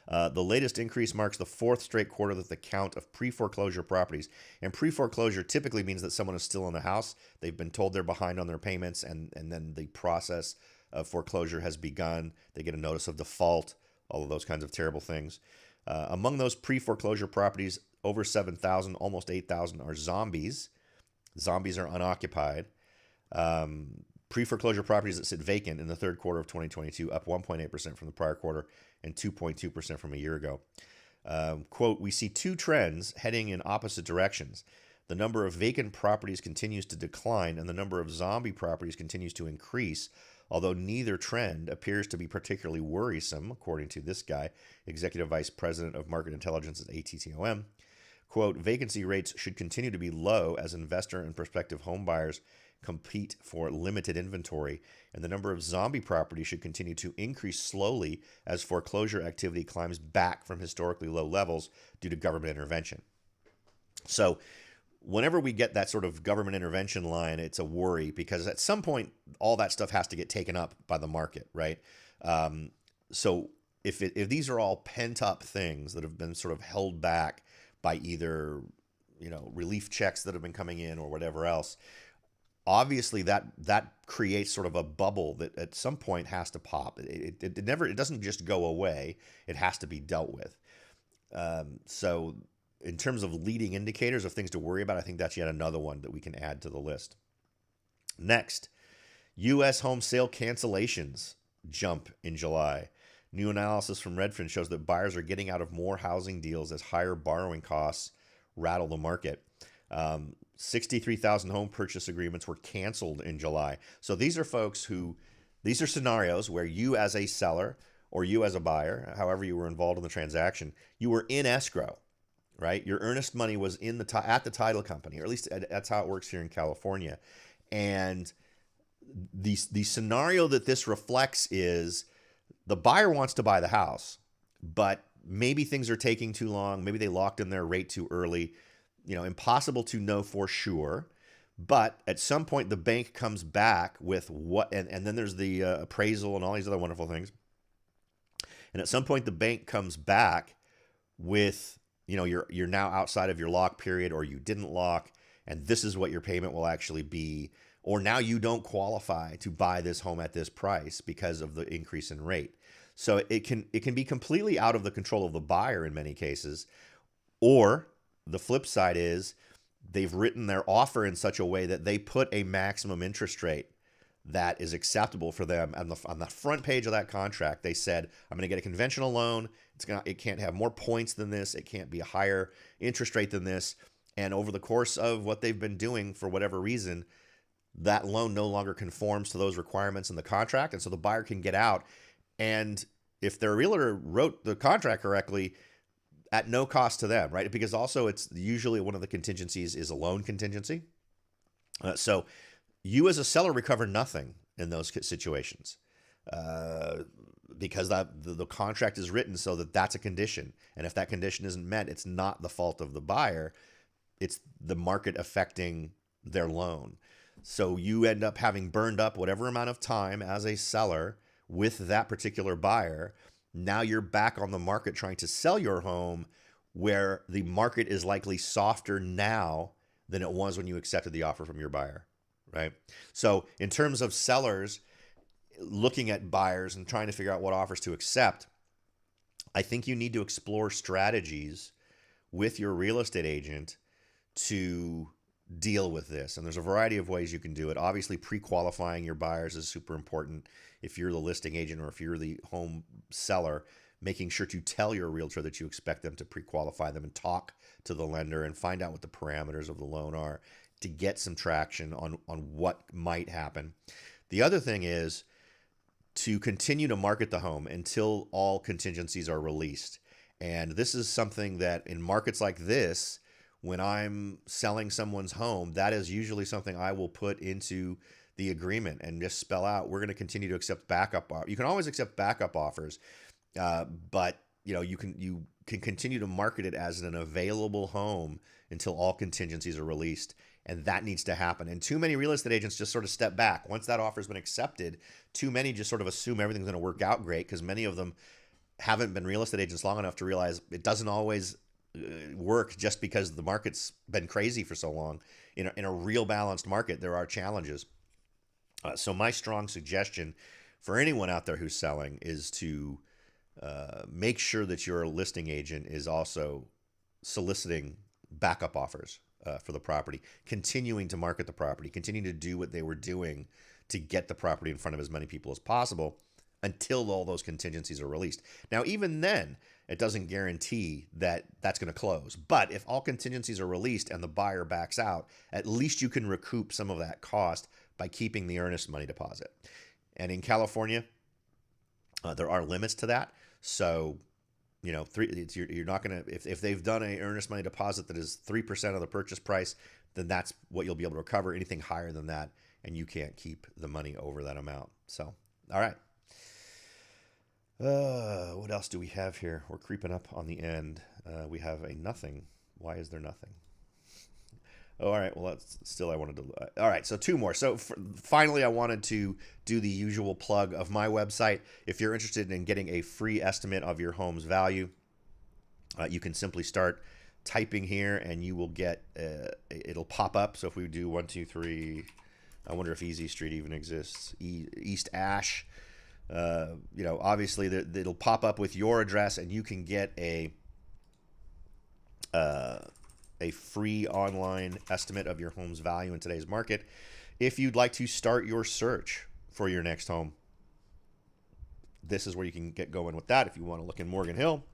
The latest increase marks the fourth straight quarter that the count of pre-foreclosure properties, and pre-foreclosure typically means that someone is still in the house. They've been told they're behind on their payments, and then the process of foreclosure has begun. They get a notice of default, all of those kinds of terrible things. Among those pre-foreclosure properties, over 7,000, almost 8,000 are zombies. Zombies are unoccupied. Pre-foreclosure properties that sit vacant in the third quarter of 2022, up 1.8% from the prior quarter and 2.2% from a year ago. Quote, we see two trends heading in opposite directions. The number of vacant properties continues to decline and the number of zombie properties continues to increase, although neither trend appears to be particularly worrisome, according to this guy, Executive Vice President of Market Intelligence at ATTOM. Quote, vacancy rates should continue to be low as investor and prospective home buyers compete for limited inventory, and the number of zombie properties should continue to increase slowly as foreclosure activity climbs back from historically low levels due to government intervention. So whenever we get that sort of government intervention line, it's a worry, because at some point all that stuff has to get taken up by the market, right? So if these are all pent up things that have been sort of held back by either, relief checks that have been coming in or whatever else, obviously that creates sort of a bubble that at some point has to pop. It doesn't just go away. It has to be dealt with. So in terms of leading indicators of things to worry about, I think that's yet another one that we can add to the list. Next, U.S. home sale cancellations jump in July. New analysis from Redfin shows that buyers are getting out of more housing deals as higher borrowing costs rattle the market. 63,000 home purchase agreements were canceled in July. So these are scenarios where you as a seller or you as a buyer, however you were involved in the transaction, you were in escrow, right? Your earnest money was at the title company, or at least that's how it works here in California. And the scenario that this reflects is the buyer wants to buy the house, but maybe things are taking too long. Maybe they locked in their rate too early. Impossible to know for sure. But at some point, the bank comes back with and then there's the appraisal and all these other wonderful things. And at some point, the bank comes back with, you're now outside of your lock period, or you didn't lock, and this is what your payment will actually be. Or now you don't qualify to buy this home at this price because of the increase in rate. So it can be completely out of the control of the buyer in many cases. Or the flip side is they've written their offer in such a way that they put a maximum interest rate that is acceptable for them. On the front page of that contract, they said, I'm going to get a conventional loan. It can't have more points than this. It can't be a higher interest rate than this. And over the course of what they've been doing, for whatever reason, that loan no longer conforms to those requirements in the contract. And so the buyer can get out. And if their realtor wrote the contract correctly, at no cost to them, right? Because also it's usually one of the contingencies is a loan contingency. So you as a seller recover nothing in those situations because the contract is written so that that's a condition. And if that condition isn't met, it's not the fault of the buyer. It's the market affecting their loan. So you end up having burned up whatever amount of time as a seller with that particular buyer. Now you're back on the market trying to sell your home where the market is likely softer now than it was when you accepted the offer from your buyer, right? So in terms of sellers looking at buyers and trying to figure out what offers to accept, I think you need to explore strategies with your real estate agent to deal with this. And there's a variety of ways you can do it. Obviously, pre-qualifying your buyers is super important. If you're the listing agent or if you're the home seller, making sure to tell your realtor that you expect them to pre-qualify them and talk to the lender and find out what the parameters of the loan are to get some traction on what might happen. The other thing is to continue to market the home until all contingencies are released. And this is something that in markets like this, when I'm selling someone's home, that is usually something I will put into the agreement and just spell out, we're going to continue to accept backup. You can always accept backup offers, but you can continue to market it as an available home until all contingencies are released. And that needs to happen. And too many real estate agents just sort of step back. Once that offer has been accepted, too many just sort of assume everything's going to work out great because many of them haven't been real estate agents long enough to realize it doesn't always work just because the market's been crazy for so long. In a real balanced market, there are challenges. So my strong suggestion for anyone out there who's selling is to make sure that your listing agent is also soliciting backup offers for the property, continuing to market the property, continuing to do what they were doing to get the property in front of as many people as possible until all those contingencies are released. Now, even then, it doesn't guarantee that that's going to close. But if all contingencies are released and the buyer backs out, at least you can recoup some of that cost by keeping the earnest money deposit. And in California, there are limits to that. So, you're not going to, if they've done an earnest money deposit that is 3% of the purchase price, then that's what you'll be able to recover. Anything higher than that, and you can't keep the money over that amount. So, all right. What else do we have here? We're creeping up on the end. We have a nothing. Why is there nothing? Oh, all right. Well, that's still I wanted to. All right. So two more. So finally, I wanted to do the usual plug of my website. If you're interested in getting a free estimate of your home's value, you can simply start typing here and you will get, it'll pop up. So if we do 1, 2, 3, I wonder if Easy Street even exists. East Ash. Obviously it'll pop up with your address and you can get a free online estimate of your home's value in today's market. If you'd like to start your search for your next home, this is where you can get going with that. If you want to look in Morgan Hill,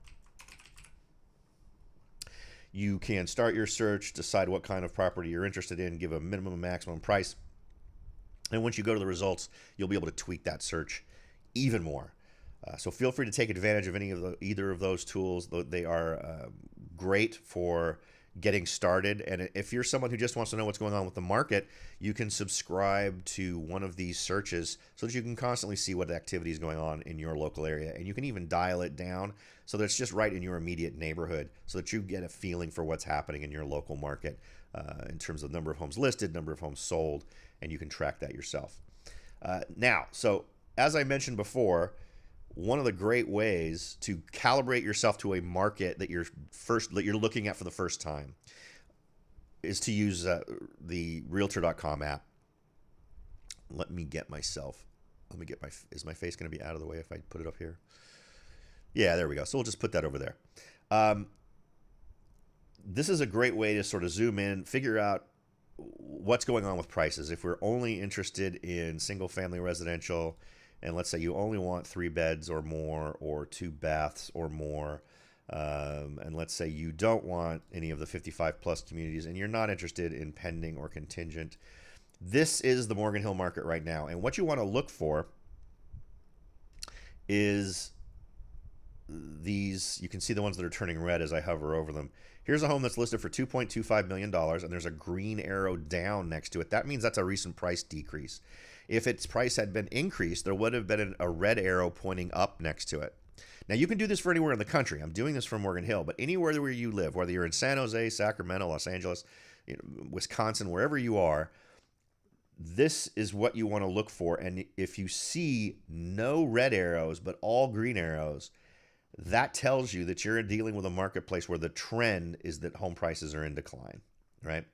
you can start your search, decide what kind of property you're interested in, give a minimum and maximum price. And once you go to the results, you'll be able to tweak that search even more. So feel free to take advantage of either of those tools. They are great for getting started. And if you're someone who just wants to know what's going on with the market, you can subscribe to one of these searches so that you can constantly see what activity is going on in your local area. And you can even dial it down so that it's just right in your immediate neighborhood so that you get a feeling for what's happening in your local market in terms of number of homes listed, number of homes sold, and you can track that yourself. Now, so as I mentioned before, one of the great ways to calibrate yourself to a market that you're looking at for the first time is to use the Realtor.com app. Let me get my, is my face going to be out of the way if I put it up here? Yeah, there we go. So we'll just put that over there. This is a great way to sort of zoom in, figure out what's going on with prices. If we're only interested in single family residential, and let's say you only want 3 beds or more or 2 baths or more, and let's say you don't want any of the 55 plus communities and you're not interested in pending or contingent, this is the Morgan Hill market right now. And what you want to look for is these. You can see the ones that are turning red as I hover over them. Here's a home that's listed for $2.25 million, and there's a green arrow down next to it. That means that's a recent price decrease. If its price had been increased, there would have been a red arrow pointing up next to it. Now, you can do this for anywhere in the country. I'm doing this for Morgan Hill, but anywhere where you live, whether you're in San Jose, Sacramento, Los Angeles, Wisconsin, wherever you are, this is what you want to look for. And if you see no red arrows, but all green arrows, that tells you that you're dealing with a marketplace where the trend is that home prices are in decline, right?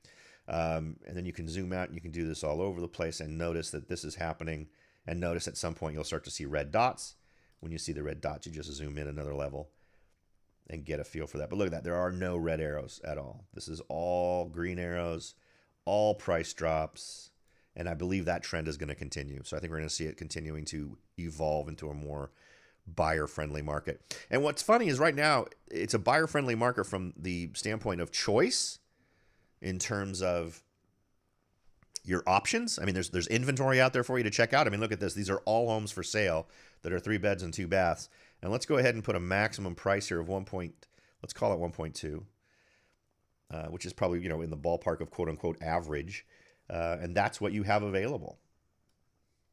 And then you can zoom out and you can do this all over the place and notice that this is happening. And notice at some point you'll start to see red dots. When you see the red dots, you just zoom in another level and get a feel for that. But look at that. There are no red arrows at all. This is all green arrows, all price drops. And I believe that trend is going to continue. So I think we're going to see it continuing to evolve into a more buyer-friendly market. And what's funny is right now, it's a buyer-friendly market from the standpoint of choice in terms of your options. I mean, there's inventory out there for you to check out. I mean, look at this. These are all homes for sale that are 3 beds and 2 baths. And let's go ahead and put a maximum price here of let's call it 1.2, which is probably, in the ballpark of quote unquote average. And that's what you have available.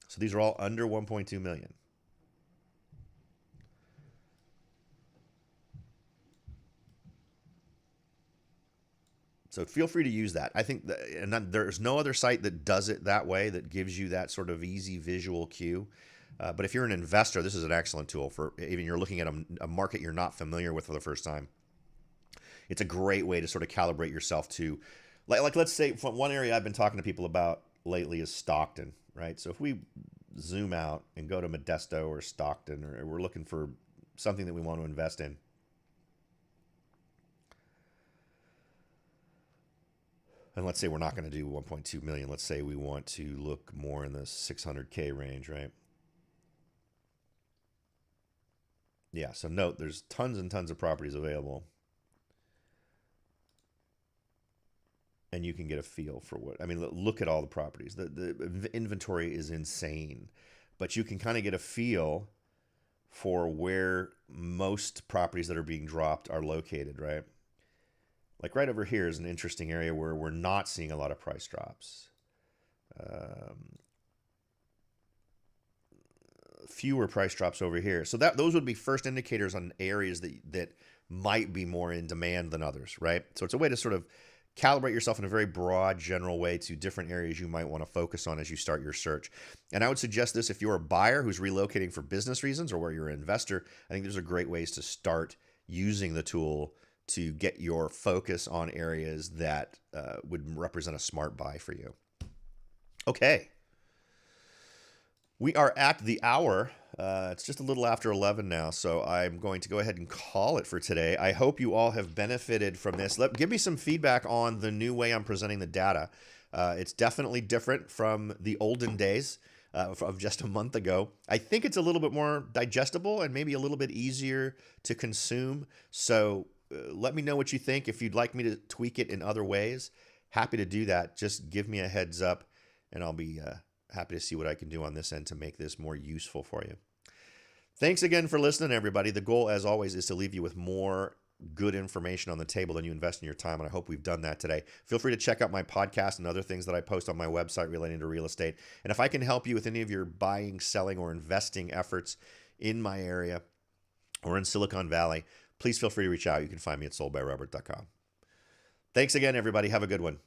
So these are all under 1.2 million. So feel free to use that. I think there's no other site that does it that way, that gives you that sort of easy visual cue. But if you're an investor, this is an excellent tool for even you're looking at a market you're not familiar with for the first time. It's a great way to sort of calibrate yourself to, like let's say one area I've been talking to people about lately is Stockton, right? So if we zoom out and go to Modesto or Stockton, or we're looking for something that we want to invest in, and let's say we're not going to do 1.2 million. Let's say we want to look more in the 600K range, right? Yeah, so note there's tons and tons of properties available. And you can get a feel for look at all the properties. The inventory is insane, but you can kind of get a feel for where most properties that are being dropped are located, right? Like right over here is an interesting area where we're not seeing a lot of price drops. Fewer price drops over here. So those would be first indicators on areas that might be more in demand than others, right? So it's a way to sort of calibrate yourself in a very broad, general way to different areas you might want to focus on as you start your search. And I would suggest this if you're a buyer who's relocating for business reasons, or where you're an investor. I think these are great ways to start using the tool to get your focus on areas that would represent a smart buy for you. Okay. We are at the hour. It's just a little after 11 now, so I'm going to go ahead and call it for today. I hope you all have benefited from this. Give me some feedback on the new way I'm presenting the data. It's definitely different from the olden days of just a month ago. I think it's a little bit more digestible and maybe a little bit easier to consume. So let me know what you think. If you'd like me to tweak it in other ways, happy to do that. Just give me a heads up, and I'll be happy to see what I can do on this end to make this more useful for you. Thanks again for listening, everybody. The goal, as always, is to leave you with more good information on the table than you invest in your time, and I hope we've done that today. Feel free to check out my podcast and other things that I post on my website relating to real estate. And if I can help you with any of your buying, selling, or investing efforts in my area or in Silicon Valley, please feel free to reach out. You can find me at soldbyrobert.com. Thanks again, everybody. Have a good one.